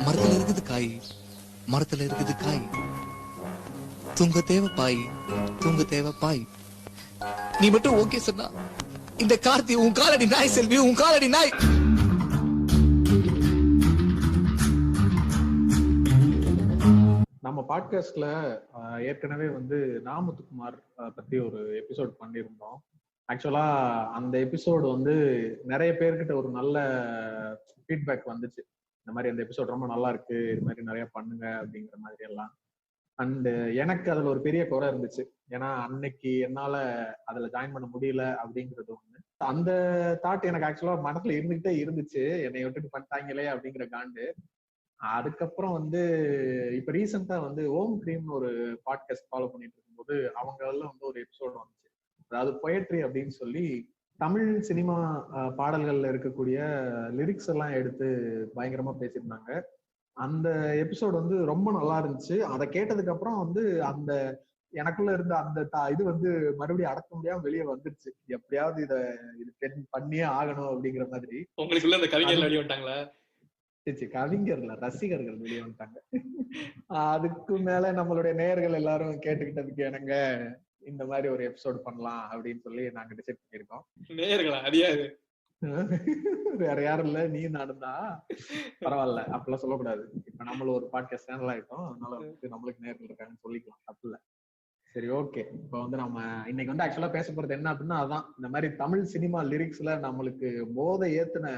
மரத்துல இருக்குது காய், மரத்துல இருக்குது காய். தூங்க தேவை பாய், தூங்க தேவை பாய். நீ மட்டும் ஓகே சொன்னா இந்த கார்த்தி உன் காலடி நாய் செல்வி, உன் காலடி நாய். நம்ம பாட்காஸ்ட்ல ஏற்கனவே வந்து நாமுத்துக்குமார் பத்தி ஒரு எபிசோட் பண்ணியிருந்தோம். ஆக்சுவலா அந்த எபிசோடு வந்து நிறைய பேர்கிட்ட ஒரு நல்ல ஃபீட்பேக் வந்துச்சு. இந்த மாதிரி அந்த எபிசோட் ரொம்ப நல்லா இருக்கு, இது மாதிரி நிறைய பண்ணுங்க அப்படிங்கிற மாதிரி எல்லாம். அண்ட் எனக்கு அதுல ஒரு பெரிய குறை இருந்துச்சு. ஏன்னா அன்னைக்கு என்னால அதுல ஜாயின் பண்ண முடியல அப்படிங்கிறது ஒண்ணு. அந்த தாட் எனக்கு ஆக்சுவலா மனசுல இருந்துகிட்டே இருந்துச்சு, என்னை விட்டுட்டு பண்ணிட்டாங்களே அப்படிங்கிற காண்டு. அதுக்கப்புறம் வந்து இப்ப ரீசெண்டா வந்து ஓம் கிரீம்னு ஒரு பாட்காஸ்ட் ஃபாலோ பண்ணிட்டு இருக்கும்போது அவங்க வந்து ஒரு எபிசோட் வந்துச்சு. அதாவது பொயட்ரி அப்படின்னு சொல்லி தமிழ் சினிமா பாடல்கள்ல இருக்கக்கூடிய லிரிக்ஸ் எல்லாம் எடுத்து பயங்கரமா பேசியிருந்தாங்க. அந்த எபிசோட் வந்து ரொம்ப நல்லா இருந்துச்சு. அதை கேட்டதுக்கு அப்புறம் வந்து அந்த எனக்குள்ள இருந்த அந்த இது வந்து மறுபடியும் அடக்க முடியாம வெளியே வந்துருச்சு. எப்படியாவது இது பண்ணியே ஆகணும் அப்படிங்கிற மாதிரி. உங்களுக்குள்ள இந்த கவிஞர்கள் வெளியே வந்துட்டாங்களா? கவிஞர்ல ரசிகர்கள் வெளியே வந்துட்டாங்க. அதுக்கு மேல நம்மளுடைய நேயர்கள் எல்லாரும் கேட்டுக்கிட்டதுக்கு எனங்க இந்த மாதிரி ஒரு எபிசோட் பண்ணலாம் அப்படின்னு சொல்லி நாங்க டிசைட் பண்ணிருக்கோம். நேயர்களா? அறியாது, வேற யாரும் இல்ல, நீ நானும் தான். பரவாயில்ல, அப்பெல்லாம் சொல்லக்கூடாது. இப்ப நம்மளும் ஒரு பாட்காஸ்ட் சேனல் ஆயிட்டோம், அதனால வந்து நம்மளுக்கு நேயர்கள் இருக்காங்கன்னு சொல்லிக்கலாம், தப்பு இல்ல. சரி, ஓகே. இப்ப வந்து நம்ம இன்னைக்கு வந்து ஆக்சுவலா பேச போறது என்ன அப்படின்னா, அதான் இந்த மாதிரி தமிழ் சினிமா லிரிக்ஸ்ல நம்மளுக்கு போதை ஏத்துன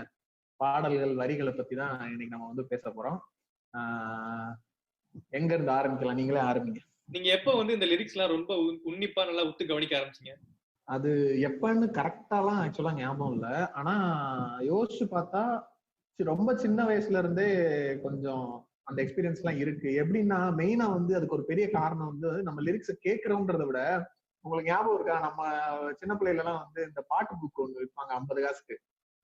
பாடல்கள் வரிகளை பத்தி தான் இன்னைக்கு நம்ம வந்து பேச போறோம். எங்க இருந்து ஆரம்பிக்கலாம்? நீங்களே ஆரம்பிங்க. நீங்க எப்ப வந்து இந்த லிரிக்ஸ் எல்லாம் ரொம்ப உன்னிப்பா நல்லா உத்து கவனிக்க ஆரம்பிச்சீங்க? அது எப்பன்னு கரெக்டாலாம் ஆக்சுவலா ஞாபகம் இல்ல. ஆனா யோசிச்சு பார்த்தா ரொம்ப சின்ன வயசுல இருந்தே கொஞ்சம் அந்த எக்ஸ்பீரியன்ஸ் எல்லாம் இருக்கு. எப்படின்னா மெயினா வந்து அதுக்கு ஒரு பெரிய காரணம் வந்து நம்ம லிரிக்ஸ் கேட்கிறோம்ன்றத விட, உங்களுக்கு ஞாபகம் இருக்கா, நம்ம சின்ன பிள்ளைல எல்லாம் வந்து இந்த பாட்டு புக் ஒன்று விற்பாங்க 50 காசுக்கு.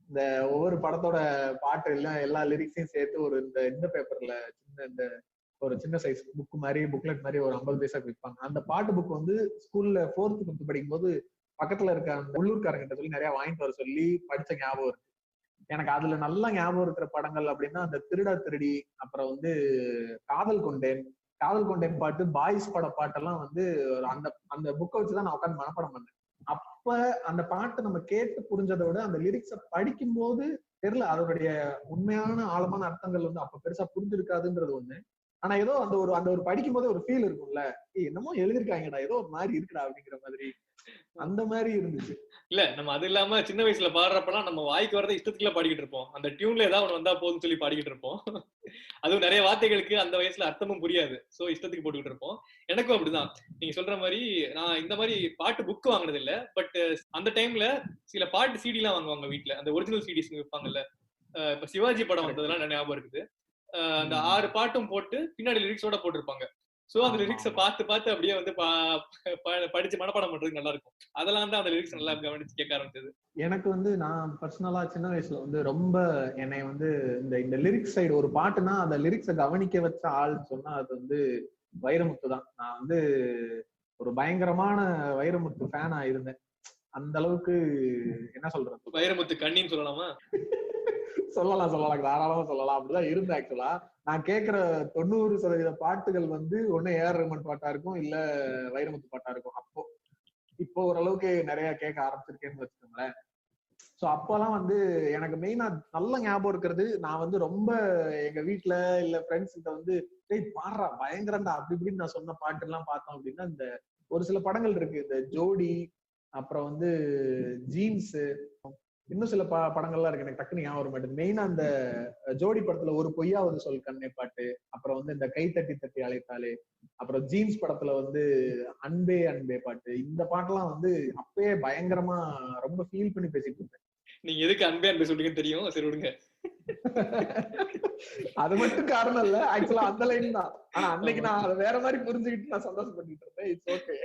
இந்த ஒவ்வொரு படத்தோட பாட்டு எல்லாம் எல்லா லிரிக்ஸையும் சேர்த்து ஒரு இந்த பேப்பர்ல இந்த ஒரு சின்ன சைஸ் புக் மாதிரி புக்லெட் மாதிரி ஒரு 50 பைசாக்கு விற்பாங்க. அந்த பாட்டு புக் வந்து ஸ்கூல்ல 4th 5th படிக்கும் போது பக்கத்துல இருக்க அந்த உள்ளூர்காரங்கிட்ட சொல்லி நிறைய வாங்கிட்டு வர சொல்லி படிச்ச ஞாபகம் இருக்கு. எனக்கு அதுல நல்லா ஞாபகம் இருக்கிற படங்கள் அப்படின்னா அந்த திருடா திருடி, அப்புறம் வந்து காதல் கொண்டேன் பாட்டு, பாய்ஸ் பட பாட்டெல்லாம் வந்து அந்த அந்த புக்கை வச்சுதான் நான் உட்காந்து மனப்பாடம் பண்ணேன். அப்ப அந்த பாட்டை நம்ம கேட்டு புரிஞ்சதை விட அந்த லிரிக்ஸை படிக்கும் போது தெரியல, அதனுடைய உண்மையான ஆழமான அர்த்தங்கள் வந்து அப்ப பெருசா புரிஞ்சிருக்காதுன்றது ஒண்ணு. ஆனா ஏதோ அந்த ஒரு படிக்கும் போது ஒரு ஃபீல் இருக்கும்ல, என்னமோ எழுதிருக்காங்கடா, ஏதோ ஒரு மாதிரி இருக்குடா அப்படிங்கிற மாதிரி, அந்த மாதிரி இருந்துச்சு. இல்ல, நம்ம அது இல்லாம சின்ன வயசுல பாடுறப்பெல்லாம் நம்ம வாய்க்கு வரதை இஷ்டத்துக்குள்ள பாடிக்கிட்டு இருப்போம். அந்த டியூன்ல ஏதாவது ஒண்ணு வந்தா போதும்னு சொல்லி பாடிக்கிட்டு இருப்போம். அதுவும் நிறைய வார்த்தைகளுக்கு அந்த வயசுல அர்த்தமும் புரியாது, சோ இஷ்டத்துக்கு போட்டுக்கிட்டு இருப்போம். எனக்கும் அப்படிதான். நீங்க சொல்ற மாதிரி நான் இந்த மாதிரி பாட்டு புக் வாங்கினது இல்ல. பட் அந்த டைம்ல சில பாட்டு சிடி எல்லாம் வாங்குவாங்க வீட்டுல, அந்த ஒரிஜினல் சிடிஸ் விற்பாங்கல்ல. இப்ப சிவாஜி படம் வந்ததெல்லாம் ஞாபகம் இருக்குது. அந்த 6 பாட்டும் போட்டு பின்னாடி லிரிக்ஸோட போட்டிருப்பாங்க. சோ அந்த லிரிக்ஸை பார்த்து அப்படியே வந்து படிச்சு மனப்பாடம் பண்றதுக்கு நல்லா இருக்கும். அதெல்லாம் தான் அந்த லிரிக்ஸ் நல்லா கவனிச்சு கேட்க ஆரம்பிச்சது. எனக்கு வந்து நான் பர்சனலா சின்ன வயசுல வந்து ரொம்ப என்னை வந்து இந்த லிரிக்ஸ் சைடு ஒரு பாட்டுனா அந்த லிரிக்ஸை கவனிக்க வச்ச ஆள் சொன்னா அது வந்து வைரமுத்து தான். நான் வந்து ஒரு பயங்கரமான வைரமுத்து ஃபேனா இருந்தேன். அந்த அளவுக்கு என்ன சொல்றது, வைரமுத்து கண்ணின்னு சொல்லலாமா? சொல்லலாம், தாராளமா சொல்லலாம். அப்படிதான் இருந்தேன். ஆக்சுவலா நான் கேட்கிற 90% பாட்டுகள் வந்து ஒண்ணு ஏஆர் ரஹ்மான் பாட்டா இருக்கும், இல்ல வைரமுத்து பாட்டா இருக்கும். இப்போ ஓரளவுக்கு நிறைய கேட்க ஆரம்பிச்சிருக்கேன்னு வச்சுக்கோங்களேன். சோ அப்பெல்லாம் வந்து எனக்கு மெயினா நல்ல ஞாபகம் இருக்கிறது, நான் வந்து ரொம்ப எங்க வீட்டுல இல்ல ஃப்ரெண்ட்ஸ் கிட்ட வந்து பாடுறா பயங்கரண்டா அப்படி இப்படின்னு நான் சொன்ன பாட்டு எல்லாம் பார்த்தோம் அப்படின்னா, இந்த ஒரு சில படங்கள் இருக்கு, இந்த ஜோடி, அப்புறம் வந்து ஜீன்ஸ், இன்னும் சில படங்கள்லாம் இருக்கு, எனக்கு டக்குனு ஞாபகம் வர மாட்டேங்குது. மெயினா அந்த ஜோடி படத்துல ஒரு பொய்யாவது சொல் கண்ணே பாட்டு, அப்புறம் வந்து இந்த கை தட்டி தட்டி அழைத்தாலே, அப்புறம் ஜீன்ஸ் படத்துல வந்து அன்பே அன்பே பாட்டு, இந்த பாட்டெல்லாம் வந்து அப்பயே பயங்கரமா ரொம்ப ஃபீல் பண்ணி பேசிட்டு இருந்தேன். நீங்க எதுக்கு அன்பே அன்பே சொல்றீங்கன்னு தெரியும், சரி விடுங்க. அது மட்டும் காரணம் இல்ல, ஆக்சுவலா அந்த லைன் தான். ஆனா அன்னைக்கு நான் அதை வேற மாதிரி புரிஞ்சுக்கிட்டு நான் சந்தோஷப்பட்டு இருந்தேன். It's okay.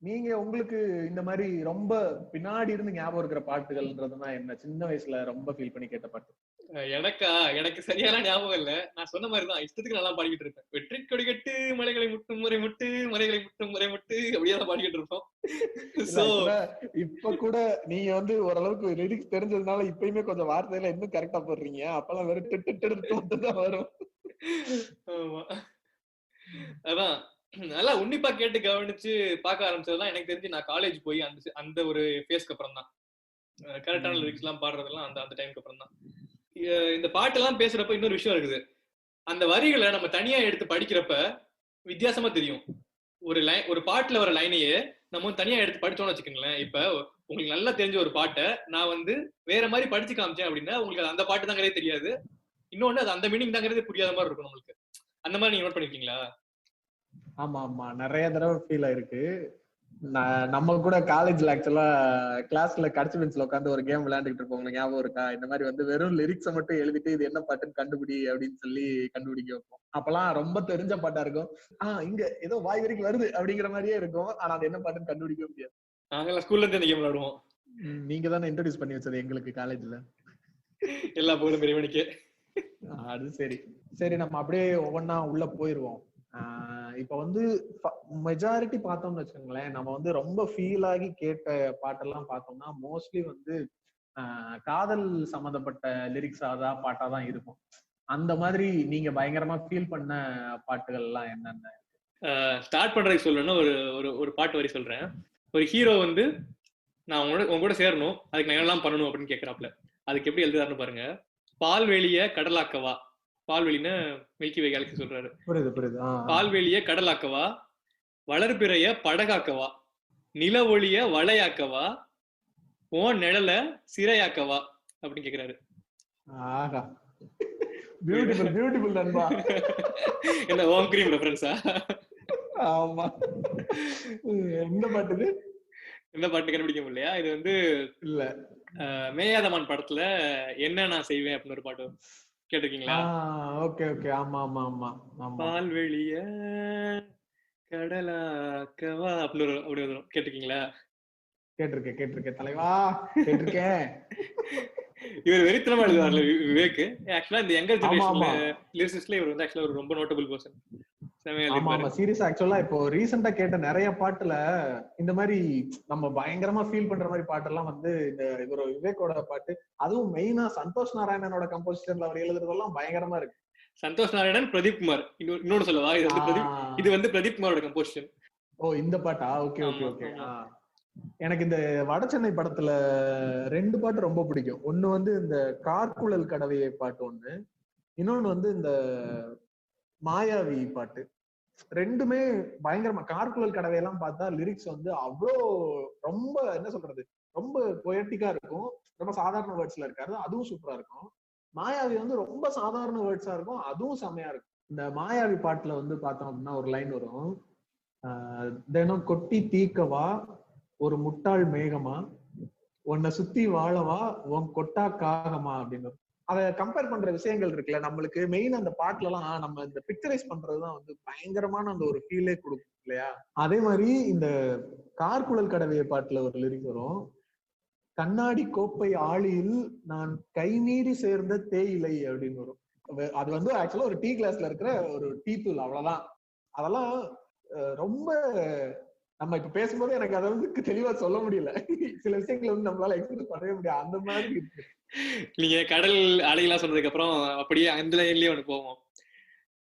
நீங்க உங்களுக்கு இந்த மாதிரி ரொம்ப பின்னாடி இருந்து ஞாபகம் இருக்கிற பாட்டுகள்ன்றதுனா என்ன? சின்ன வயசுல ரொம்ப ஃபீல் பண்ணி கேட்ட பாட்டு? எனக்கா எனக்கு சரியான ஞாபகம் இல்ல. நான் சொன்ன மாதிரிதான் இஷ்டத்துக்கு நல்லா பாடிக்கிட்டு இருப்பேன். வெற்றி கொடிகட்டு மலைகளை முட்டும் முறை முட்டு மலைகளை முட்டும் முறை முட்டு அப்படியே தான் பாடிக்கிட்டு இருப்போம். சோ இப்ப கூட நீங்க வந்து ஓரளவுக்கு லிரிக்ஸ் தெரிஞ்சதுனால இப்பயுமே கொஞ்சம் வார்த்தையில இன்னும் கரெக்டா போடுறீங்க. அப்பெல்லாம் வெறும் மட்டும்தான் வரும். ஆமா அதான் நல்லா உன்னிப்பா கேட்டு கவனிச்சு பார்க்க ஆரம்பிச்சதுதான் எனக்கு தெரிஞ்சு நான் காலேஜ் போய் அந்த அந்த ஒரு ஃபேஸ்க்கு அப்புறம் தான் கரெக்டான லிரிக்ஸ் எல்லாம் பாடுறதெல்லாம் அந்த அந்த டைமுக்கு அப்புறம் தான். இந்த பாட்டு எல்லாம் பேசுறப்ப இன்னொரு விஷயம் இருக்குது. அந்த வரிகளை நம்ம தனியா எடுத்து படிக்கிறப்ப வித்தியாசமா தெரியும். ஒரு பாட்டுல வர லைனையே நம்ம தனியா எடுத்து படிச்சோம்னு வச்சுக்கோங்களேன். இப்ப உங்களுக்கு நல்லா தெரிஞ்ச ஒரு பாட்டை நான் வந்து வேற மாதிரி படிச்சு காமிச்சேன் அப்படின்னா உங்களுக்கு அந்த பாட்டு தாங்கிறதே தெரியாது. இன்னொன்னு அது அந்த மீனிங் தாங்கிறதே புரியாத மாதிரி இருக்கும் நம்மளுக்கு. அந்த மாதிரி நீங்க நோட் பண்ணிருக்கீங்களா? ஆமா ஆமா, நிறைய தடவை ஃபீல் ஆயிருக்கு. நம்ம கூட காலேஜ்ல ஆக்சுவலா கிளாஸ்ல கடைசி பெஞ்ச்ல உட்காந்து ஒரு கேம் விளையாண்டுட்டு இருப்போம். உங்களுக்கு ஞாபகம் இருக்கா? இந்த மாதிரி வந்து வெறும் லிரிக்ஸை மட்டும் எழுதிட்டு இது என்ன பாட்டுன்னு கண்டுபிடி அப்படின்னு சொல்லி கண்டுபிடிக்க வைப்போம். அப்பெல்லாம் ரொம்ப தெரிஞ்ச பாட்டா இருக்கும். இங்க ஏதோ வாய் வரைக்கும் வருது அப்படிங்கிற மாதிரியே இருக்கும். ஆனா அது என்ன பாட்டுன்னு கண்டுபிடிக்க முடியாது. நாங்க ஸ்கூல்ல இருந்து இந்த கேம் விளையாடுவோம். நீங்க தானே இன்ட்ரோடியூஸ் பண்ணி வச்சது எங்களுக்கு காலேஜ்ல. எல்லா போலும் பெரியவனுக்கு. அது சரி சரி, நம்ம அப்படியே ஒவ்வொன்னா உள்ள போயிருவோம். இப்ப வந்து மெஜாரிட்டி பார்த்தோம்னு வச்சுக்கோங்களேன், நம்ம வந்து ரொம்ப ஃபீல் ஆகி கேட்ட பாட்டெல்லாம் பார்த்தோம்னா மோஸ்ட்லி வந்து காதல் சம்பந்தப்பட்ட லிரிக்ஸா தான் பாட்டா தான் இருக்கும். அந்த மாதிரி நீங்க பயங்கரமா ஃபீல் பண்ண பாட்டுகள் எல்லாம் என்னென்ன? ஸ்டார்ட் பண்றதுக்கு சொல்லணும்னா ஒரு பாட்டு வரி சொல்றேன். ஒரு ஹீரோ வந்து நான் உங்க கூட சேரணும், அதுக்கு நான் என்னெல்லாம் பண்ணணும் அப்படின்னு கேட்கறாப்ல. அதுக்கு எப்படி எழுதுறாருன்னு பாருங்க. பால்வெளிய கடலாக்கவா, பால்வெளின்னு மில்கி வே கேலக்ஸி சொல்றாரு. புரியுது புரியுது. பால்வெளிய கடலாக்கவா, வளர்பிறைய படகாக்கவா, நில ஒளிய வளையாக்கவா, ஓ நிழல சிறையாக்கவா அப்படின்னு கேக்குறாரு. ஆஹா, பியூட்டிஃபுல் பியூட்டிஃபுல் நண்பா. என்ன ஓம் கிரீம் ரெஃபரன்ஸா? ஆமா. எந்த பாட்டு? எந்த பாட்டு கண்டுபிடிக்க முடியலையா? இது வந்து இல்ல மேயாதமான் படத்துல என்ன நான் செய்வேன் அப்படின்னு ஒரு பாட்டு கேட்டிருக்கீங்களா? ஓகே ஓகே, ஆமா ஆமா ஆமா ஆமா. பால்வெளிய கடலாக்கவா அப்படின்னு அப்படி வரும். கேட்டிருக்கீங்களா? கேட்டிருக்கேன் தலைவா, கேட்டிருக்கேன். இவர் வெறித்தனமா எழுதுவார்ல விவேக். ஆக்சுவலா இந்த யங்கர் ஜெனரேஷன்ல லிரிசிஸ்ட்ல இவர் வந்து ஆக்சுவலா ஒரு ரொம்ப நோட்டபிள் பர்சன். ஆமா ஆமா, சீரியஸா ஆக்சுவலா இப்போ ரீசெண்டா கேட்ட நிறைய பாட்டுல இந்த மாதிரி நம்ம பயங்கரமா ஃபீல் பண்ற மாதிரி பாட்டெல்லாம் வந்து இந்த இவர் விவேக்கோட பாட்டு, அதுவும் மெயினா சந்தோஷ் நாராயணனோட கம்போசிஷன்ல அவர் எழுதுறதெல்லாம் பயங்கரமா இருக்கு. சந்தோஷ் நாராயணன், பிரதீப் குமார். இன்னொன்னு சொல்லவா? இது வந்து பிரதீப் குமாரோட கம்போசிஷன். ஓ, இந்த பாட்டா? Okay okay okay. எனக்கு இந்த வட சென்னை படத்துல 2 பாட்டு ரொம்ப பிடிக்கும். ஒண்ணு வந்து இந்த கார்குழல் கடவையை பாட்டு ஒண்ணு, இன்னொன்னு வந்து இந்த மாயாவி பாட்டு. ரெண்டுமே பயங்கரமா. கார்குழல் கடவையெல்லாம் பார்த்தா லிரிக்ஸ் வந்து அவ்வளோ ரொம்ப என்ன சொல்றது, ரொம்ப பொயட்டிக்கா இருக்கும். ரொம்ப சாதாரண வேர்ட்ஸ்ல இருக்காது, அதுவும் சூப்பரா இருக்கும். மாயாவி வந்து ரொம்ப சாதாரண வேர்ட்ஸா இருக்கும், அதுவும் செம்மையா இருக்கும். இந்த மாயாவி பாட்டுல வந்து பார்த்தோம் அப்படின்னா ஒரு லைன் வரும், தினம் கொட்டி தீக்கவா ஒரு முட்டாள் மேகமா, உன்னை சுத்தி வாழவா உன் கொட்டா காகமா அப்படின்னு. அதை கம்பேர் பண்ற விஷயங்கள் இருக்குல்ல, நம்மளுக்கு மெயின் அந்த பாட்டுல எல்லாம் நம்ம இந்த பிக்சரைஸ் பண்றதுதான் வந்து பயங்கரமான அந்த ஒரு ஃபீலே கொடுக்கும் இல்லையா? அதே மாதிரி இந்த கார்குழல் கடவைய பாட்டுல ஒரு லிரிக் வரும், கண்ணாடி கோப்பை ஆளியில் நான் கை மீறி சேர்ந்த தேயிலை அப்படின்னு வரும். அது வந்து ஆக்சுவலா ஒரு டீ கிளாஸ்ல இருக்கிற ஒரு டீ தூள், அவ்வளவுதான். அதெல்லாம் ரொம்ப நம்ம இப்ப பேசும்போது எனக்கு அதை வந்து தெளிவா சொல்ல முடியல. சில விஷயங்களை வந்து நம்மளால எக்ஸ்பிரஸ் பண்ணவே முடியாது, அந்த மாதிரி இருக்கு. நீங்க கடல் அலையெல்லாம் சொன்னதுக்கு அப்புறம் அப்படியே அந்த லைன்லயே ஒண்ணு போவோம்.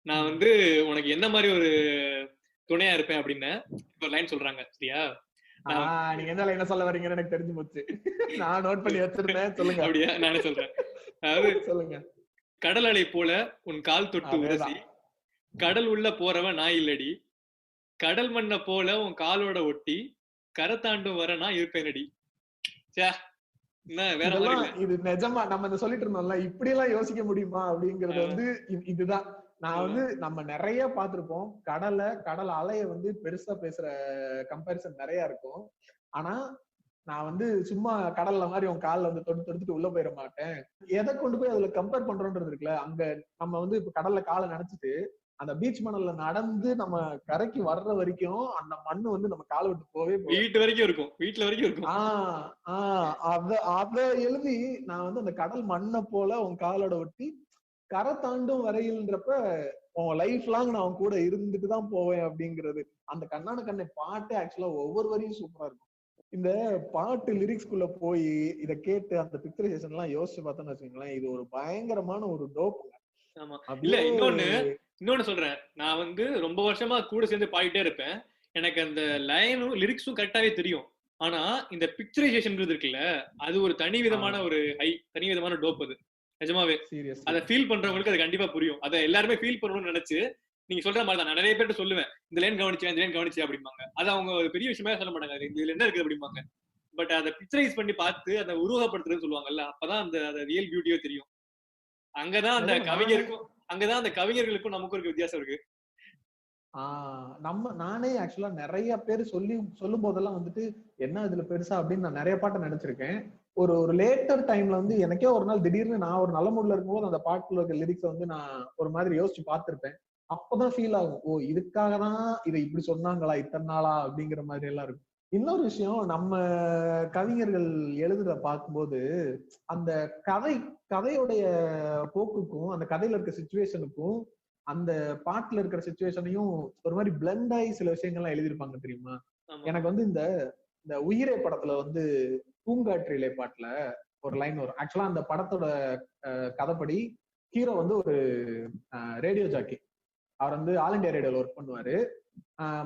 நான் வந்து உனக்கு என்ன மாதிரி ஒரு துணையா இருப்பேன் அப்படின்னு இப்ப லைன் சொல்றாங்க, சரியா? நீங்க எந்த லைன் சொல்ல வரீங்கன்னு எனக்கு தெரிஞ்சு போச்சு. நான் நோட் பண்ணி வச்சிருந்தேன், சொல்லுங்க. அப்படியா? நானே சொல்றேன். அதாவது சொல்லுங்க. கடல் அலை போல உன் கால் தொட்டு உரசி, கடல் உள்ள போறவன் நான் இல்லடி, கடல் மண்ண போல உன் காலோட ஒட்டி, கரை தாண்டும் வர நான் இருப்பேனடி. இது நிஜமா நம்ம சொல்லிட்டு இருந்தோம்ல, இப்படி எல்லாம் யோசிக்க முடியுமா அப்படிங்கறது வந்து இதுதான். நான் வந்து நம்ம நிறைய பார்த்திருப்போம், கடல் அலைய வந்து பெருசா பேசுற கம்பேரிசன் நிறைய இருக்கும். ஆனா நான் வந்து சும்மா கடல்ல மாதிரி உன் காலில் வந்து தொடுத்துட்டு உள்ள போயிட மாட்டேன். எதை கொண்டு போய் அதுல கம்பேர் பண்றோன்றது இருக்குல்ல, அங்க நம்ம வந்து இப்ப கடல்ல காலை நினைச்சிட்டு அந்த பீச் மணல்ல நடந்து நம்ம கரைக்கு வர்ற வரைக்கும் அந்த மண்ணு வந்து நம்ம காலை விட்டு போவே போகாது. வீட்டு வரைக்கும் இருக்கும், வீட்டுல வரைக்கும் இருக்கும். அத எழுதி நான் வந்து அந்த கடல் மண்ணை போல உன் காலோட ஒட்டி கரை தாண்டும் வரையில்ன்றப்ப உன் லைஃப் லாங் நான் அவன் கூட இருந்துட்டு தான் போவேன் அப்படிங்கிறது. அந்த கண்ணான கண்ணை பாட்டு ஆக்சுவலா ஒவ்வொரு வரையும் சூப்பரா இருக்கும். இந்த பாட்டு லிரிக்ஸ்குள்ள போய் இத கேட்டு அந்த பிக்சரைசேஷன் எல்லாம் யோசிச்சு பார்த்தோம்னு வச்சுக்கோங்களேன், இது ஒரு பயங்கரமான ஒரு டோப்புங்க. ஆமா. இல்ல இன்னொன்னு சொல்றேன், நான் வந்து ரொம்ப வருஷமா கூட சேர்ந்து பாடிட்டே இருப்பேன். எனக்கு அந்த லைனும் லிரிக்ஸும் கரெக்டாவே தெரியும். ஆனா இந்த பிக்சரைசேஷன் இருக்குல்ல, அது ஒரு தனி விதமான ஒரு தனி விதமான டோப். அது நிஜமாவே அதை ஃபீல் பண்றவங்களுக்கு அது கண்டிப்பா புரியும். அதை எல்லாருமே ஃபீல் பண்ணணும்னு நினைச்சு நீங்க சொல்ற மாதிரி தான் நான் நிறைய பேர்ட்ட சொல்லுவேன், இந்த லைன் கவனிச்சேன், இந்த லைன் கவனிச்சேன் அப்படிம்பாங்க. அது அவங்க ஒரு பெரிய விஷயமே சொல்ல மாட்டாங்க, இதுல என்ன இருக்குது அப்படிம்பாங்க. பட் அதை பிக்சரைஸ் பண்ணி பார்த்து அதை உருவகப்படுத்துறதுன்னு சொல்லுவாங்கல்ல, அப்பதான் அந்த ரியல் பியூட்டியோ தெரியும். அங்கதான் அந்த கவிஞர்களுக்கும் நமக்கும் இருக்க வித்தியாசம் இருக்கு. நானே ஆக்சுவலா நிறைய பேர் சொல்லும் போதெல்லாம் வந்துட்டு என்ன இதுல பெருசா அப்படின்னு நான் நிறைய பாட்டை நினைச்சிருக்கேன். ஒரு லேட்டர் டைம்ல வந்து எனக்கே ஒரு நாள் திடீர்னு நான் ஒரு நல்ல மூட்ல இருக்கும்போது அந்த பாட்டுல இருக்க லிரிக்ஸை வந்து நான் ஒரு மாதிரி யோசிச்சு பார்த்திருப்பேன். அப்பதான் ஃபீல் ஆகும், ஓ இதுக்காக தான் இதை இப்படி சொன்னாங்களா இத்தனை நாளா அப்படிங்கிற மாதிரி எல்லாம் இருக்கும். இன்னொரு விஷயம், நம்ம கவிஞர்கள் எழுதுற பார்க்கும்போது அந்த கதையோடைய போக்குக்கும் அந்த கதையில இருக்க சிச்சுவேஷனுக்கும் அந்த பாட்டுல இருக்கிற சிச்சுவேஷனையும் ஒரு மாதிரி பிளண்ட் ஆகி சில விஷயங்கள்லாம் எழுதியிருப்பாங்க தெரியுமா. எனக்கு வந்து இந்த உயிரே படத்துல வந்து பூங்காற்றிலே பாட்டுல ஒரு லைன் வரும். ஆக்சுவலா அந்த படத்தோட கதைப்படி ஹீரோ வந்து ஒரு ரேடியோ ஜாக்கி. அவர் வந்து ஆல் இண்டியா ரேடியோல ஒர்க் பண்ணுவாரு.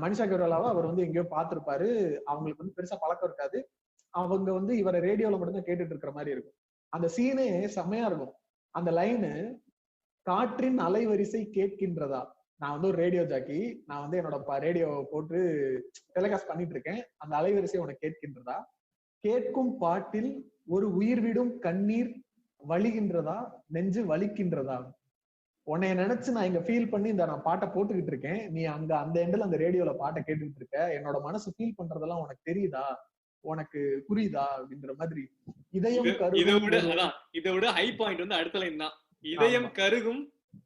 மனிஷா கொய்ராலாவை அவர் வந்து எங்கேயோ பார்த்திருப்பாரு. அவங்களுக்கு வந்து பெருசா பழக்கம் இருக்காது. அவங்க வந்து இவரை ரேடியோல மட்டும்தான் கேட்டுட்டு இருக்கிற மாதிரி இருக்கும். அந்த சீனே செம்மையா இருக்கும். அந்த லைனு, காற்றின் அலைவரிசை கேட்கின்றதா, நான் வந்து ஒரு ரேடியோ ஜாக்கி, நான் வந்து என்னோட ரேடியோ போட்டு டெலிகாஸ்ட் பண்ணிட்டு இருக்கேன், அந்த அலைவரிசை உனக்கு கேட்கின்றதா, கேட்கும் பாட்டில் ஒரு உயிர் விடும் கண்ணீர் வலிகின்றதா, நெஞ்சு வலிக்கின்றதா, உன்னைய நினைச்சு நான் இங்க ஃபீல் பண்ணி இந்த நான் பாட்டை போட்டுக்கிட்டு இருக்கேன், நீ அங்க அந்த எண்டில் அந்த ரேடியோல பாட்டை கேட்டுக்கிட்டு இருக்க, என்னோட மனசு ஃபீல் பண்றதெல்லாம் உனக்கு தெரியுதா, உனக்கு புரியுதா அப்படின்ற மாதிரி. இதயம் இதை விட ஹை பாயிண்ட் வந்து அடுத்த லைன் தான், இதயம் கருகும்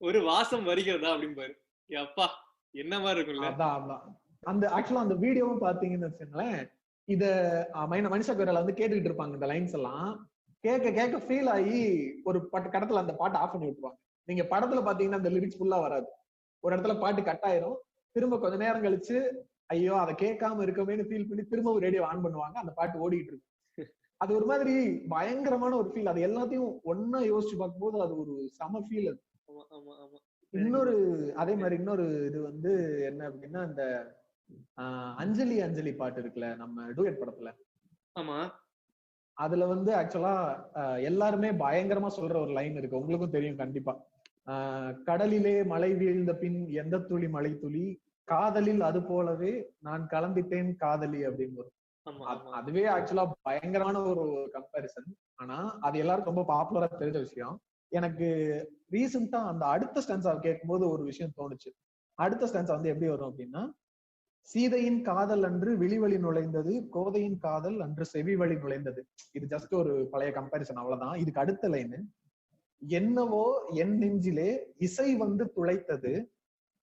ஒரு வாசம் வருகிறதா அப்படிம்பாரு. அப்பா என்ன மாதிரி இருக்கும்ல. அதான் அந்த ஆக்சுவலா அந்த வீடியோவும் பாத்தீங்கன்னு வச்சுங்களேன், இத மனிஷா கொய்ராலா வந்து கேட்டுக்கிட்டு இருப்பாங்க. இந்த லைன்ஸ் எல்லாம் கேட்க ஃபீல் ஆகி ஒரு கடத்துல அந்த பாட்டை ஆஃப் பண்ணி விட்டுருவாங்க. நீங்க படத்துல பாத்தீங்கன்னா அந்த லிரிக்ஸ் ஃபுல்லா வராது. ஒரு இடத்துல பாட்டு கட் ஆயிரும். திரும்ப கொஞ்ச நேரம் கழிச்சு ஐயோ அதை கேட்காம இருக்கமேன்னு ஃபீல் பண்ணி திரும்ப ரேடியோ ஆன் பண்ணுவாங்க. அந்த பாட்டு ஓடிட்டு இருக்கு. அது ஒரு மாதிரி பயங்கரமான ஒரு ஃபீல். அது எல்லாத்தையும் ஒன்னா யோசிச்சு பார்க்கும்போது அது ஒரு சம ஃபீல். அது அதே மாதிரி இன்னொரு இது வந்து என்ன அப்படின்னா, இந்த அஞ்சலி பாட்டு இருக்குல்ல நம்ம டூயட் படத்துல. ஆமா, அதுல வந்து ஆக்சுவலா எல்லாருமே பயங்கரமா சொல்ற ஒரு லைன் இருக்கு, உங்களுக்கும் தெரியும் கண்டிப்பா. கடலிலே மழை வீழ்ந்த பின் எந்த துளி மழை துளி, காதலில் அது போலவே நான் கலந்துட்டேன் காதலி அப்படின்னு. அதுவே ஆக்சுவலா பயங்கரமான ஒரு கம்பேரிசன். ஆனா அது எல்லாருக்கும் ரொம்ப பாப்புலரா தெரிஞ்ச விஷயம். எனக்கு ரீசெண்டா அந்த அடுத்த ஸ்டான்ஸா கேட்கும்போது ஒரு விஷயம் தோணுச்சு. அடுத்த ஸ்டான்ஸா வந்து எப்படி வரும் அப்படின்னா, சீதையின் காதல் அன்று விழிவழி நுழைந்தது, கோதையின் காதல் அன்று செவி வழி நுழைந்தது. இது ஜஸ்ட் ஒரு பழைய கம்பேரிசன், அவ்வளவுதான். இதுக்கு அடுத்த லைனு, என்னவோ என் நெஞ்சிலே இசை வந்து துளைத்தது,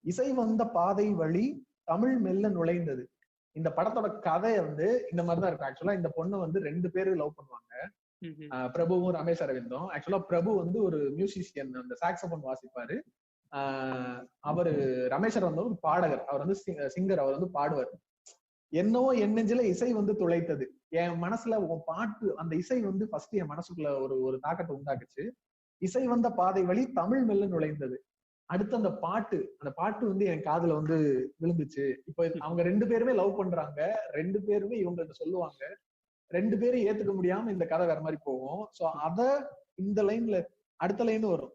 இசை வந்த பாதை வழி தமிழ் மெல்ல நுழைந்தது. இந்த படத்தோட கதை வந்து இந்த மாதிரிதான் இருக்கும். ஆக்சுவலா இந்த பொண்ணு வந்து 2 பேரு லவ் பண்ணுவாங்க, பிரபுவும் ரமேஷ் அரவிந்தும். ஆக்சுவலா பிரபு வந்து ஒரு மியூசிஷியன், அந்த சாக்ஸோபோன் வாசிப்பாரு. அவரு ரமேஷர் வந்து ஒரு பாடகர், அவர் வந்து சிங்கர், அவர் வந்து பாடுவார். என்னவோ என் நெஞ்சில இசை வந்து துளைத்தது, என் மனசுல உன் பாட்டு, அந்த இசை வந்து ஃபர்ஸ்ட் என் மனசுக்குள்ள ஒரு தாக்கத்தை உண்டாக்குச்சு. இசை வந்த பாதை வழி தமிழ் மெல்ல நுழைந்தது. அடுத்து அந்த பாட்டு வந்து என் காதுல வந்து விழுந்துச்சு. இப்போ அவங்க 2 பேருமே லவ் பண்றாங்க, 2 பேருமே இவங்கள்ட்ட சொல்லுவாங்க, 2 பேரும் ஏத்துக்க முடியாம இந்த கதை வேற மாதிரி போகும். சோ அத இந்த லைன்ல அடுத்த லைன் வரும்,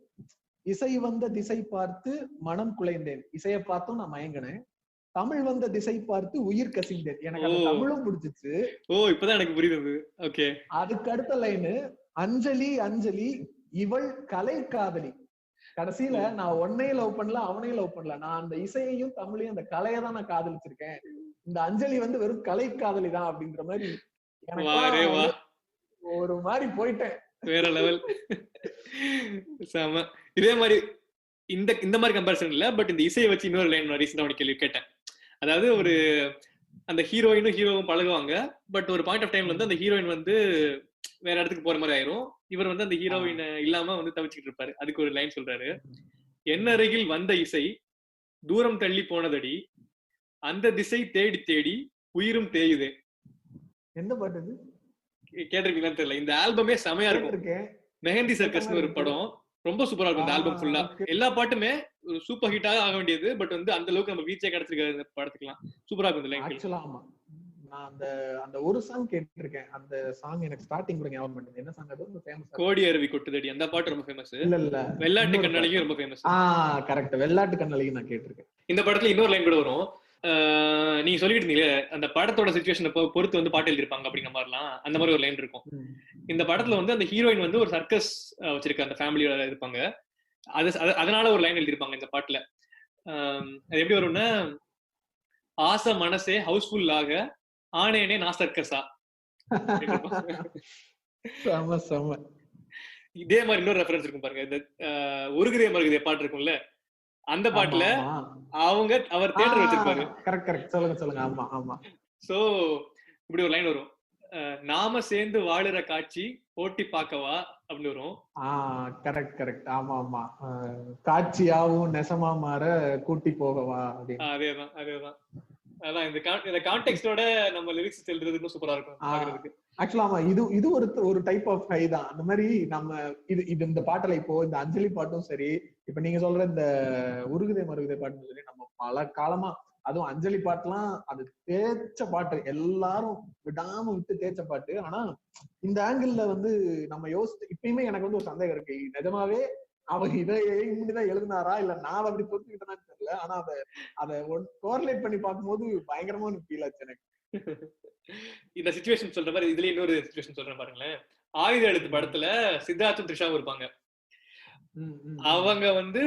இசை வந்த திசை பார்த்து மனம் குலைந்தேன், இசையை பார்த்தும் நான் மயங்கினேன், தமிழ் வந்த திசை பார்த்து உயிர் கசிந்தேன். எனக்கு அந்த தமிழும் பிடிச்சிச்சு. இப்பதான் எனக்கு புரியுது. ஓகே, அதுக்கு அடுத்த லைனு, அஞ்சலி அஞ்சலி இவள் கலை காதலி. கடைசியில நான் உன்னையும் லவ் பண்ணல அவனையும் லவ் பண்ணல, நான் அந்த இசையையும் தமிழையும் அந்த கலையை தான் நான் காதலிச்சிருக்கேன், இந்த அஞ்சலி வந்து வெறும் கலை காதலி தான் அப்படின்ற மாதிரி ஒரு மாதிரி போயிட்டேன். வேற லெவல். இதே மாதிரி இந்த மாதிரி கம்பேரிசன் இல்ல, பட் இந்த இசையை வச்சு இன்னொரு லைன் ரீசெண்டா ஒரு கேள்வி கேட்டேன். அதாவது ஒரு அந்த ஹீரோயினும் ஹீரோவும் பழகுவாங்க, பட் ஒரு பாயிண்ட் ஆஃப் டைம்ல வந்து அந்த ஹீரோயின் வந்து வேற இடத்துக்கு போற மாதிரி ஆயிரும். இவர் வந்து அந்த ஹீரோயின் இல்லாம வந்து தவிச்சுக்கிட்டு இருப்பாரு. அதுக்கு ஒரு லைன் சொல்றாரு, என்னருகில் வந்த இசை தூரம் தள்ளி போனதடி, அந்த திசை தேடி தேடி உயிரும் தேயுது. எந்த பாட்டு இது? கேட்டிருக்கீங்களான்னு தெரியல. இந்த ஆல்பமே செமையா இருக்கும். மெஹந்தி சர்க்கஸ்னு ஒரு படம், ரொம்ப சூப்பரா இருக்கும் இந்த ஆல்பம் ஃபுல்லா. எல்லா பாட்டுமே சூப்பர் ஹிட்டாக ஆக வேண்டியது, பட் வந்து அந்த அளவுக்கு நம்ம ரீச்சே கிடைச்சிருக்காது இந்த படத்துக்குலாம். சூப்பரா இருக்கும் இந்த லைன். ஆக்சுவலா ஆமா, நான் அந்த ஒரு சாங் கேட்டிருக்கேன். அந்த சாங் எனக்கு ஸ்டார்டிங் கூட ஞாபகம் பண்ணுது. என்ன சாங் அது? ஃபேமஸ் கோடி அருவி கொட்டுதடி, அந்த பாட்டு ரொம்ப ஃபேமஸ். இல்ல வெள்ளாட்டு கண்ணாடியும் ரொம்ப ஃபேமஸ். கரெக்ட், வெள்ளாட்டு கண்ணாடியும் நான் கேட்டிருக்கேன். இந்த படத்துல இன்னொரு லைன் கூட வரும். நீங்க சொல்லிட்டு இருந்தீங்க அந்த படத்தோட சிச்சுவேஷனை பொறுத்து வந்து பாட்டு எழுதிருப்பாங்க அப்படிங்கிற மாதிரிலாம், அந்த மாதிரி ஒரு லைன் இருக்கும். இந்த படத்துல வந்து அந்த ஹீரோயின் வந்து ஒரு சர்க்கஸ் வச்சிருக்க அந்த ஃபேமிலியோட இருப்பாங்க. அதனால ஒரு லைன் எழுதிருப்பாங்க இந்த பாட்டுல. அது எப்படி வரும்னா, ஆசை மனசே ஹவுஸ்ஃபுல் ஆக ஆனேனே நான் சர்க்கஸா. இதே மாதிரி இன்னொரு ரெஃபரன்ஸ் இருக்கும் பாருங்க, இந்த உருகுதே மருகுதே பாட்டு இருக்கும்ல, அந்த பாட்டுல அவர் தியேட்டர் வச்சிருப்பாரு. கரெக்ட், சொல்லுங்க. ஆமா ஆமா. சோ இப்படி ஒரு லைன் வரும், நாம சேர்ந்து வாழுற காட்சி போட்டி பார்க்கவா அப்படின்னு வரும். கரெக்ட். ஆமா. காட்சியாவும் நெசமா மாற கூட்டி போகவா. அதேதான். அதான் இந்த கான்டெக்ஸ்டோட நம்ம லிரிக்ஸ் எழுதுறதுக்கு சூப்பரா இருக்கும் பாக்குறதுக்கு. ஆக்சுவலா ஆமா, இது ஒரு டைப் ஆஃப் ஹை தான். அந்த மாதிரி நம்ம இது இந்த பாட்டுல இப்போ இந்த அஞ்சலி பாட்டும் சரி, இப்ப நீங்க சொல்ற இந்த உருகுதே மருகுதே பாட்டுன்னு சரி, நம்ம பல காலமா, அதுவும் அஞ்சலி பாட்டுலாம் அது தேய்ச்ச பாட்டு, எல்லாரும் விடாம விட்டு தேய்ச்ச பாட்டு. ஆனா இந்த ஆங்கிள் வந்து நம்ம யோசிச்சு, இப்பயுமே எனக்கு வந்து ஒரு சந்தேகம் இருக்கு, நிஜமாவே அவங்க இதை தான் எழுதினாரா இல்ல நான் அப்படி பொறுத்துக்கிட்டேன்னு தெரியல. ஆனா அதை கோரிலேட் பண்ணி பார்க்கும்போது பயங்கரமான ஃபீல் ஆச்சு எனக்கு. இந்த சிச்சுவேஷன் சொல்ற மாதிரி இதுல இன்னொரு சிச்சுவேஷன் சொல்றேன் பாருங்களேன். ஆயுத எழுத்து படத்துல சித்தார்த்தும் த்ரிஷாவும் இருப்பாங்க. அவங்க வந்து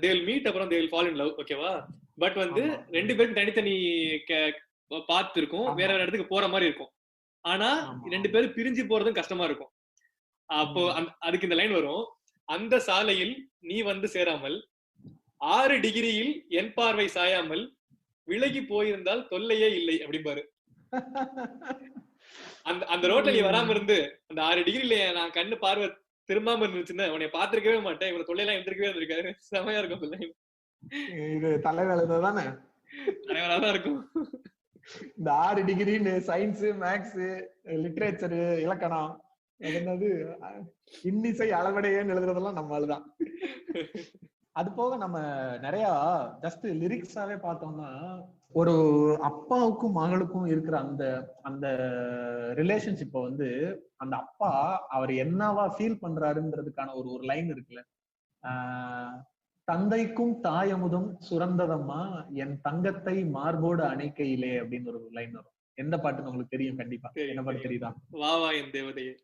they will meet, அப்புறம் they will fall in love, ஓகேவா? பட் வந்து ரெண்டு பேரும் தனித்தனி பாத்து இருக்கும், வேற வேற இடத்துக்கு போற மாதிரி இருக்கும். ஆனா ரெண்டு பேரும் பிரிஞ்சு போறதும் கஷ்டமா இருக்கும். அப்போ அதுக்கு இந்த லைன் வரும், அந்த சாலையில் நீ வந்து சேராமல் 6 டிகிரியில் என் பார்வை சாயாமல் விலகி போயிருந்தால் தொல்லையே இல்லை அப்படிம்பாரு. அந்த ரோட்ல நீ வராம இருந்து அந்த 6 டிகிரில நான் கண்ணு பார்வை திரும்பாம இருந்துச்சுன்னா உன்னை பாத்துருக்கவே மாட்டேன், இவங்க தொல்லையெல்லாம் இருந்திருக்கவே இருந்திருக்காரு. செமையா இருக்கும். இது தலைவேலைதானே, தலைவேலதான் இருக்கும். இந்த 6 டிகிரின்னு சயின்ஸ், மேக்ஸ், லிட்ரேச்சர், இலக்கணம், என்னது இன்னிசை அளவடையன்னு எழுதுறதெல்லாம் நம்மளுதான். அது போக நம்ம நிறைய ஜஸ்ட் லிரிக்ஸாவே பார்த்தோம்னா, ஒரு அப்பாவுக்கும் மகளுக்கும் இருக்கிற அந்த ரிலேஷன்ஷிப்ப வந்து அந்த அப்பா அவர் என்னவா ஃபீல் பண்றாருன்றதுக்கான ஒரு லைன் இருக்குல்ல, தந்தைக்கும் தாயமுதும் சுரந்ததம்மா என் தங்கத்தை மார்போடு அணைக்கையிலே அப்படின்னு ஒரு லைன் வரும். எந்த பாட்டுன்னு உங்களுக்கு தெரியும் கண்டிப்பா. என்ன பாட்டு தெரியுதா? வா வா என் தேவதையே.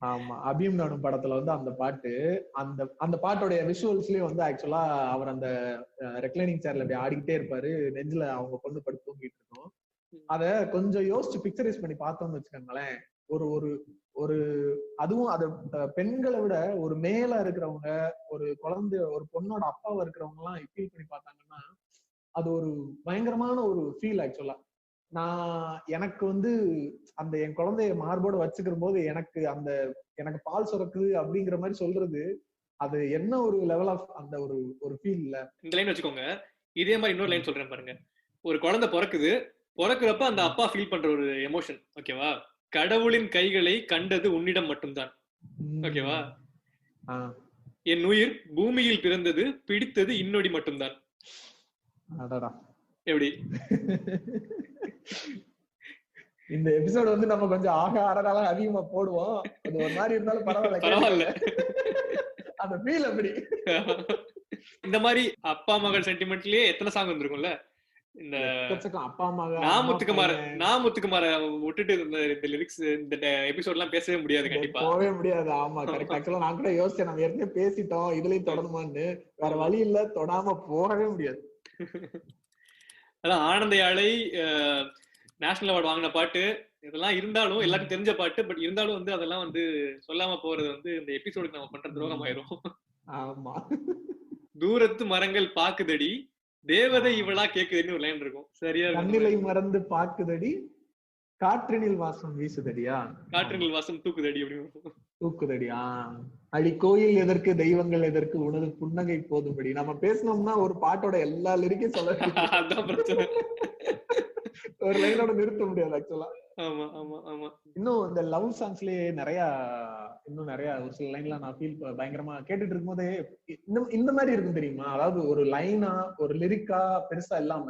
ஆமா, அபியும் நானும் படத்துல வந்து அந்த பாட்டு, அந்த பாட்டோடைய விஷுவல்ஸ்லயும் வந்து ஆக்சுவலா அவர் அந்த ரெக்லைனிங் சேர்ல அப்படி ஆடிக்கிட்டே இருப்பாரு, நெஞ்சில அவங்க பொண்ணு படுத்து தூங்கிட்டு இருக்கோம். அத கொஞ்சம் யோசிச்சு பிக்சரைஸ் பண்ணி பார்த்தோம்னு வச்சுக்கோங்களேன், ஒரு ஒரு ஒரு அதுவும் அது பெண்களை விட ஒரு மேல இருக்கிறவங்க, ஒரு குழந்தை, ஒரு பொண்ணோட அப்பாவா இருக்கிறவங்க எல்லாம் ஃபீல் பண்ணி பார்த்தாங்கன்னா அது ஒரு பயங்கரமான ஒரு ஃபீல். ஆக்சுவலா எனக்கு வந்து அந்த என் குழந்தைய மார்போட வச்சுக்கிற போது எனக்கு பால் சுரக்குது அப்படிங்கிற மாதிரி சொல்றது, அது என்ன ஒரு லெவல் ஆஃப் அந்த ஒரு ஃபீல் இல்ல. இந்த லைன் வச்சுக்கோங்க. இதே மாதிரி இன்னொரு லைன் சொல்றேன் பாருங்க. ஒரு குழந்தை பிறக்கிறப்ப அந்த அப்பா ஃபீல் பண்ற ஒரு எமோஷன், ஓகேவா? கடவுளின் கைகளை கண்டது உன்னிடம் மட்டும்தான், ஓகேவா? என் உயிர் பூமியில் பிறந்தது பிடித்தது இன்னொடி மட்டும்தான். எப்படி இந்த எபிசோட் வந்து நம்ம கொஞ்சம் ஆக அதிகமா போடுவோம், அது ஒரு மாதிரி இருந்தாலும் பரவாயில்ல. அந்த ஃபீல் அப்படி. இந்த மாதிரி அப்பா மகள் சென்டிமெண்ட்லயே எத்தனை சாங் வந்திருக்கும்ல. இந்த அப்பா மகள், நான் முத்துக்குமார விட்டுட்டு இந்த லிரிக்ஸ் இந்த எபிசோட் எல்லாம் பேசவே முடியாது, கண்டிப்பா போகவே முடியாது. ஆமா கரெக்ட். ஆக்சுவலா நான் கூட யோசிச்சேன், நம்ம ஏற்கனவே பேசிட்டோம், இதுலயும் தொடருமான்னு. வேற வழி இல்ல, தொடாம போகவே முடியாது. அதான் ஆனந்த யாழை நேஷனல் அவார்டு வாங்கின பாட்டு இதெல்லாம் இருந்தாலும் எல்லாருக்கும் தெரிஞ்ச பாட்டு. பட் இருந்தாலும் வந்து அதெல்லாம் வந்து சொல்லாம போறது வந்து இந்த எபிசோடுக்கு நம்ம பண்ற துரோகம் ஆயிரும். ஆமா. தூரத்து மரங்கள் பாக்குதடி தேவதை இவளா கேக்குதுன்னு ஒரு லைன் இருக்கும். சரியா கண்ணிலை இருக்கும். மறந்து பாக்குதடி காற்றினில் வாசம் வீசுதடியா, காற்றுங்கள் வாசம் தூக்குதடி அப்படின்னு. தூக்குதடியா, அடி கோயில் எதற்கு தெய்வங்கள் எதற்கு உனது புன்னகை போதும்படி. நம்ம பேசணும்னா ஒரு பாட்டோட எல்லா லிரிக்கும் சொல்ல அதான் பிரச்சனை. ஒரு லைனோட நிறுத்த முடியாது ஆக்சுவலா. ஆமா ஆமா ஆமா. இன்னும் இந்த லவ் சாங்ஸ்லயே இன்னும் நிறைய ஒரு சில லைன்லாம் நான் ஃபீல் பயங்கரமா கேட்டுட்டு இருக்கும் போதே இந்த மாதிரி இருக்கும் தெரியுமா. அதாவது ஒரு லைனா ஒரு லிரிக்கா பெருசா இல்லாம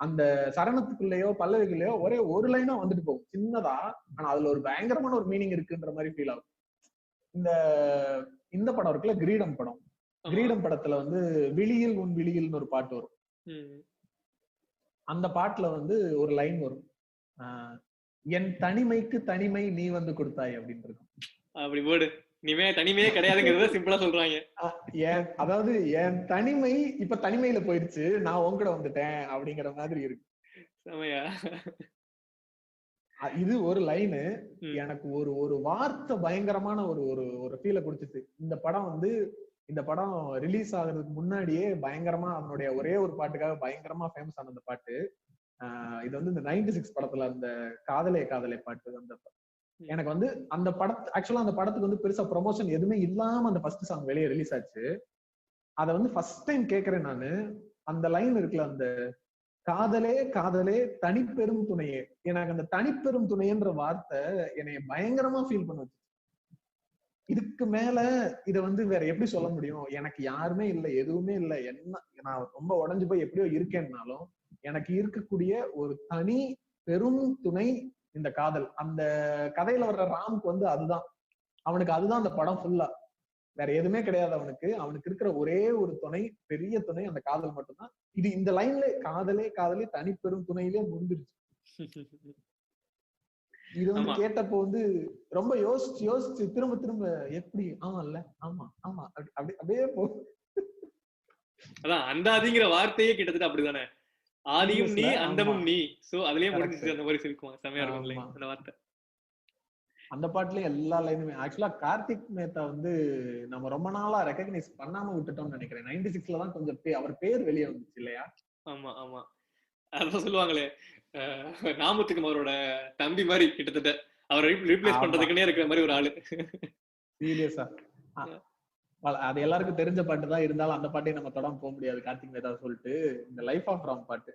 அந்த சரணத்துக்குள்ளேயோ பல்லவிக்குள்ளேயோ ஒரே ஒரு லைனா வந்துட்டு போகும் சின்னதா. ஆனா அதுல ஒரு பயங்கரமான ஒரு மீனிங் இருக்குன்ற மாதிரி ஃபீல் ஆகும். இந்த இந்த படம் இருக்குல்ல, கிரீடம் படம். கிரீடம் படத்துல வந்து விழியில் உன் விழியில்னு ஒரு பாட்டு வரும். அந்த பாட்டுல வந்து ஒரு லைன் வரும், என் தனிமைக்கு தனிமை நீ வந்து கொடுத்தாய் அப்படின்னு இருக்கும். அப்படி போடு, நீவே தனிமையே கிடையாதுங்கிறத சிம்பிளா சொல்றாங்க. அதாவது என் தனிமை இப்ப தனிமையில போயிடுச்சு, நான் உங்கட வந்துட்டேன் அப்படிங்கிற மாதிரி இருக்கு. இது ஒரு லைனு எனக்கு ஒரு ஒரு வார்த்தை பயங்கரமான ஒரு ஒரு ஒரு ஃபீலை கொடுத்துச்சு. இந்த படம் ரிலீஸ் ஆகுறதுக்கு முன்னாடியே பயங்கரமா அதனுடைய ஒரே ஒரு பாட்டுக்காக பயங்கரமா ஃபேமஸ் ஆன அந்த பாட்டு. இது வந்து இந்த 96 படத்துல அந்த காதலே காதலே பாட்டு. அந்த எனக்கு வந்து அந்த ஆக்சுவலா அந்த படத்துக்கு வந்து பெருசா ப்ரொமோஷன் எதுவுமே இல்லாம அந்த ஃபர்ஸ்ட் சாங் வெளியே ரிலீஸ் ஆச்சு. அத வந்து ஃபர்ஸ்ட் டைம் கேக்குறேன் நானு. அந்த லைன் இருக்குல்ல, அந்த காதலே காதலே தனிப்பெரும் துணையே. எனக்கு அந்த தனிப்பெரும் துணைன்ற வார்த்தை என்னைய பயங்கரமா ஃபீல் பண்ண வச்சு. இதுக்கு மேல இத வந்து வேற எப்படி சொல்ல முடியும்? எனக்கு யாருமே இல்லை, எதுவுமே இல்லை, என்ன நான் ரொம்ப உடஞ்சு போய் எப்படியோ இருக்கேன்னாலும் எனக்கு இருக்கக்கூடிய ஒரு தனி பெரும் துணை இந்த காதல். அந்த கதையில வர்ற ராம்க்கு வந்து அதுதான், அவனுக்கு அதுதான் அந்த படம் ஃபுல்லா. வேற எதுவுமே கிடையாது அவனுக்கு. அவனுக்கு இருக்கிற ஒரே ஒரு துணை, பெரிய துணை அந்த காதல் மட்டும்தான். இது இந்த லைன்ல காதலே காதலே தனி பெரும் துணையிலே முடிஞ்சிருச்சு. இது வந்து கேட்டப்போ வந்து ரொம்ப யோசிச்சு யோசிச்சு திரும்ப திரும்ப எப்படி ஆமா இல்ல ஆமா ஆமா அப்படியே போ. அதான் அந்தாதிங்கிற வார்த்தையே கிட்டத்தட்ட அப்படிதானே. ஆதியும் நீ அந்தமும் நீ. சோ அதுலயே முடிஞ்சிச்சு அந்த மாதிரி இருக்குமா. செமையா இருக்கும் அந்த வார்த்தை. அந்த பாட்டுல எல்லா லைனுமே ஆக்சுவலா கார்த்திக் மேத்தா வந்து நம்ம ரொம்ப நாளா ரெகக்னைஸ் பண்ணாம விட்டுட்டோம்னு நினைக்கிறேன். 96ல தான் கொஞ்சம் அவர் பேர் வெளியே வந்துச்சு இல்லையா? ஆமா ஆமா. அதான் சொல்லுவாங்களே, நாமத்துக்கு அவரோட தம்பி மாதிரி கிட்டத்தட்ட அவரை ரீப்ளேஸ் பண்றதுக்குன்னே இருக்கிற மாதிரி ஒரு ஆளு. சீரியஸா அது எல்லாருக்கும் தெரிஞ்ச பாட்டு தான், இருந்தாலும் அந்த பாட்டையும் நம்ம தொடாம போக முடியாது. கார்த்திக் மேத்தா சொல்லிட்டு இந்த லைஃப் ஆஃப் ராம் பாட்டு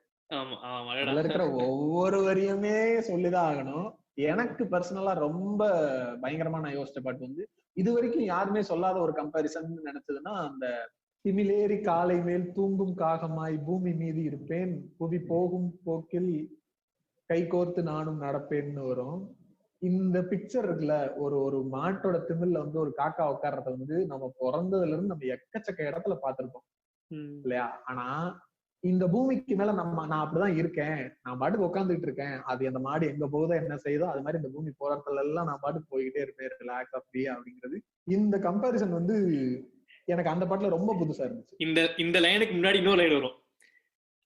அதுல இருக்கிற ஒவ்வொரு வரியுமே சொல்லிதான் ஆகணும். எனக்கு பர்சனலா ரொம்ப பயங்கரமா நான் யோசிச்ச பாட்டு வந்து இது வரைக்கும் யாருமே சொல்லாத ஒரு கம்பாரிசன் நினைச்சதுன்னா, அந்த திமிலேறி காலை மேல் தூங்கும் காகமாய் பூமி மீது இருப்பேன், புவி போகும் போக்கில் கை கோர்த்து நானும் நடப்பேன்னு வரும். இந்த பிக்சர் இருக்குல்ல, ஒரு ஒரு மாட்டோட திமில்ல வந்து ஒரு காக்கா உட்கார்றத வந்து நம்ம பிறந்ததுல இருந்து நம்ம எக்கச்சக்க இடத்துல பார்த்திருக்கோம் இல்லையா? ஆனா இந்த பூமிக்கு மேல நான் அப்படிதான் இருக்கேன், நான் பாட்டுக்கு உட்காந்துட்டு இருக்கேன், அது அந்த மாடு எங்க போகுதோ என்ன செய்யுதோ அது மாதிரி இந்த பூமி போறதுல எல்லாம் நான் பாட்டுக்கு போய்கிட்டே இருப்பேன், ரிலாக்ஸா ஃப்ரீயா அப்படிங்கிறது. இந்த கம்பாரிசன் வந்து எனக்கு அந்த பாட்டுல ரொம்ப புதுசா இருந்துச்சு. இந்த லைனுக்கு முன்னாடி இன்னொரு லைன் வரும்,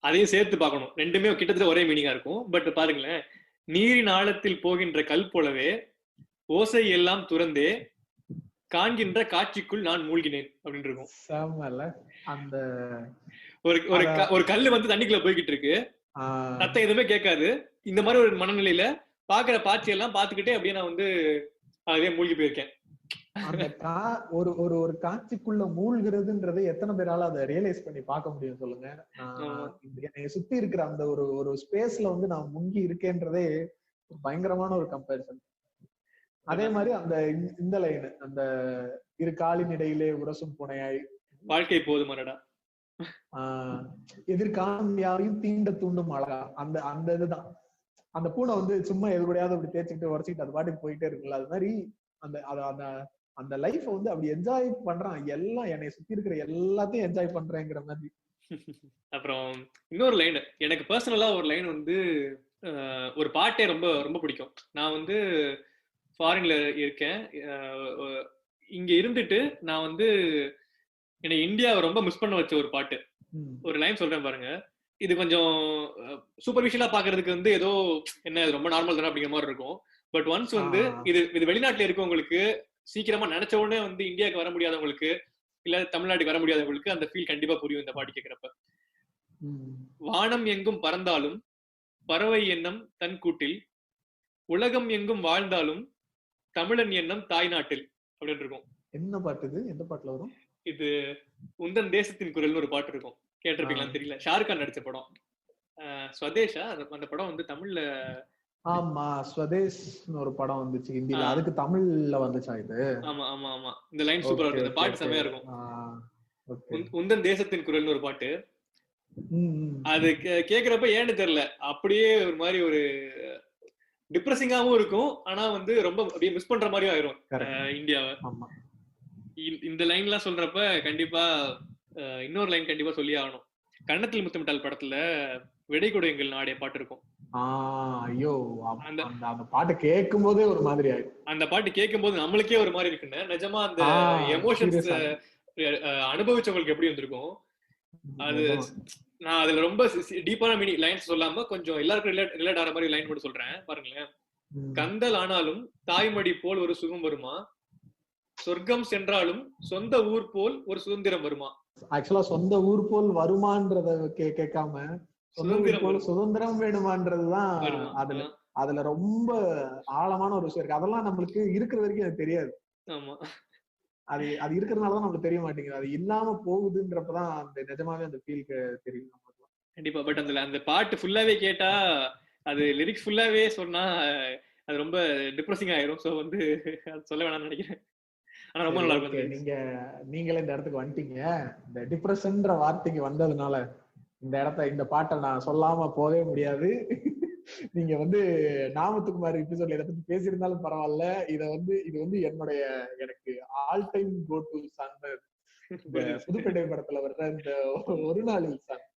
அதையும் சேர்த்து பார்க்கணும். ரெண்டுமே கிட்டத்தட்ட ஒரே மீனிங்கா இருக்கும். பட் பாருங்களேன், நீரின் ஆழத்தில் போகின்ற கல் போலவே ஓசை எல்லாம் துறந்தே காண்கின்ற காட்சிக்குள் நான் மூழ்கினேன் அப்படின்னு இருக்கும். அந்த ஒரு கல்லு வந்து தண்ணிக்குள்ள போய்கிட்டு இருக்கு, சத்தம் எதுவுமே கேட்காது. இந்த மாதிரி ஒரு மனநிலையில பாக்குற காட்சி எல்லாம் பாத்துக்கிட்டே அப்படியே நான் வந்து அதே மூழ்கி போயிருக்கேன். அந்த ஒரு ஒரு ஒரு காட்சிக்குள்ள மூழ்கிறதுன்றது எத்தனை பேரால அதை ரியலைஸ் பண்ணி பார்க்க முடியும் சொல்லுங்க. என்னை சுத்தி இருக்கிற அந்த ஒரு ஒரு ஸ்பேஸ்ல வந்து நான் முங்கி இருக்கேன்றதே பயங்கரமான ஒரு கம்பேரிசன். அதே மாதிரி அந்த இந்த லைன், அந்த இரு காலின் இடையிலே உரசும் புனையாய் வாழ்க்கை போதுமானடா, எதிர்காலம் யாரையும் தீண்ட தூண்டும் அழகா. அந்த அந்த இதுதான், அந்த பூனை வந்து சும்மா எது கூடயாவது அப்படி தேய்ச்சிக்கிட்டு உரைச்சிக்கிட்டு அது பாட்டுக்கு போயிட்டே இருக்குல்ல, அது மாதிரி அந்த அந்த லைஃப் வந்து அப்படி என்ஜாய் பண்றான். எல்லாம் என்னை சுத்தி இருக்கிற எல்லாத்தையும் என்ஜாய் பண்றேங்கிற மாதிரி. அப்புறம் இன்னொரு லைன், எனக்கு பர்சனலா ஒரு லைன் வந்து ஒரு பாட்டே ரொம்ப ரொம்ப பிடிக்கும். நான் வந்து ஃபாரின்ல இருக்கேன், இங்க இருந்துட்டு நான் வந்து என்னை இந்தியாவை ரொம்ப மிஸ் பண்ண வச்ச ஒரு பாட்டு. ஒரு லைன் சொல்றேன் பாருங்க. இது கொஞ்சம் சூப்பர்ஃபிஷியலா பாக்குறதுக்கு வந்து ஏதோ என்ன ரொம்ப நார்மல் தானே அப்படிங்கிற மாதிரி இருக்கும். பட் ஒன்ஸ் வந்து இது வெளிநாட்டுல இருக்கவங்களுக்கு, சீக்கிரமா நினைச்ச உடனே வந்து இந்தியாவுக்கு வர முடியாதவங்களுக்கு இல்ல தமிழ்நாட்டுக்கு வர முடியாதவங்களுக்கு அந்த ஃபீல் கண்டிப்பா புரியும் இந்த பாட்டு கேட்கிறப்ப. வானம் எங்கும் பறந்தாலும் பறவை எண்ணம் தன் கூட்டில், உலகம் எங்கும் வாழ்ந்தாலும் தமிழன் எண்ணம் தாய்நாட்டில் அப்படின்னு இருக்கும். என்ன பாட்டு இது? எந்த பாட்டுல வரும் இது? உந்தன் தேசத்தின் குரல்னு ஒரு பாட்டு இருக்கும், கேட்டிருப்பீங்களான்னு தெரியல. ஷாருக்கான் நடிச்ச படம் ஸ்வதேஷா. அந்த படம் வந்து தமிழ்ல, ஆமா ஸ்வதேஷ்னு ஒரு படம் வந்துச்சு ஹிந்தில, அதுக்கு தமிழ்ல வந்துச்சா இது? ஆமா ஆமா ஆமா. இந்த லைன் சூப்பரா இருக்கும், இந்த பாட்டு செமையா இருக்கும். உந்தன் தேசத்தின் குரல்னு ஒரு பாட்டு. அது கேக்குறப்ப ஏன்னு தெரியல, அப்படியே ஒரு மாதிரி ஒரு டிப்ரெசிங்காவும் இருக்கும், ஆனா வந்து ரொம்ப அப்படியே மிஸ் பண்ற மாதிரி ஆயிரும் இந்தியாவை. இந்த லைன் எல்லாம் சொல்றப்ப கண்டிப்பா இன்னொரு லைன் கண்டிப்பா சொல்லி ஆகணும். கன்னத்தில் முத்தமிட்டால் படத்துல விடை கொடு எங்கள் நாடே பாட்டு இருக்கும். ஐயோ, அந்த பாட்டு கேட்கும் போதே ஒரு மாதிரி ஆயிடும். அந்த பாட்டு கேட்கும் போது நம்மளுக்கே ஒரு மாதிரி இருக்குன்னு, நிஜமா அந்த எமோஷன்ஸ் அனுபவிச்சவங்களுக்கு எப்படி இருந்திருக்கும் அது. நான் அதுல ரொம்ப டீப்பான மீனிங் லைன்ஸ் சொல்லாம கொஞ்சம் எல்லாருக்கும் ரிலேட் ஆகிற மாதிரி லைன் மட்டும் சொல்றேன் பாருங்களேன். கந்தல் ஆனாலும் தாய்மடி போல் ஒரு சுகம் வருமா, சொர்க்கம் சென்றாலும் சொந்த ஊர் போல் ஒரு சுதந்திரம் வருமா. ஆக்சுவலா சொந்த ஊர் போல் வருமான்றத கேட்காம சுதந்திரம் வேணுமான்றதுதான் அதுல ரொம்ப ஆழமான ஒரு விஷயம் இருக்கு. அதெல்லாம் நம்மளுக்கு இருக்கிற வரைக்கும் அது தெரியாது. அது அது இருக்கிறதுனாலதான் நம்மளுக்கு தெரிய மாட்டேங்குது. அது இல்லாம போகுதுன்றப்பதான் அந்த நிஜமாவே அந்த ஃபீல் தெரியும் நம்மளுக்கு. கண்டிப்பா. பட் அந்த பாட்டு ஃபுல்லாவே கேட்டா, அது லிரிக்ஸ் ஃபுல்லாவே சொன்னா அது ரொம்ப டிப்ரெசிங் ஆயிரும். சோ வந்து சொல்ல வேணாம்னு நினைக்கிறேன். ஆனா ரொம்ப நல்லா இருக்கும். நீங்களே இந்த இடத்துக்கு வந்துட்டீங்க, இந்த டிப்ரெஷன்ன்ற வார்த்தைக்கு வந்ததுனால இந்த பாட்டை நான் சொல்லாம போகவே முடியாது. நீங்க வந்து நாமத்துக்குமார் எபிசோட்ல இதை பத்தி பேசியிருந்தாலும் பரவாயில்ல, இது வந்து எனக்கு all time go to song. Pudhupettai படத்துல வர்ற இந்த ஒரு நாளில் சாங்,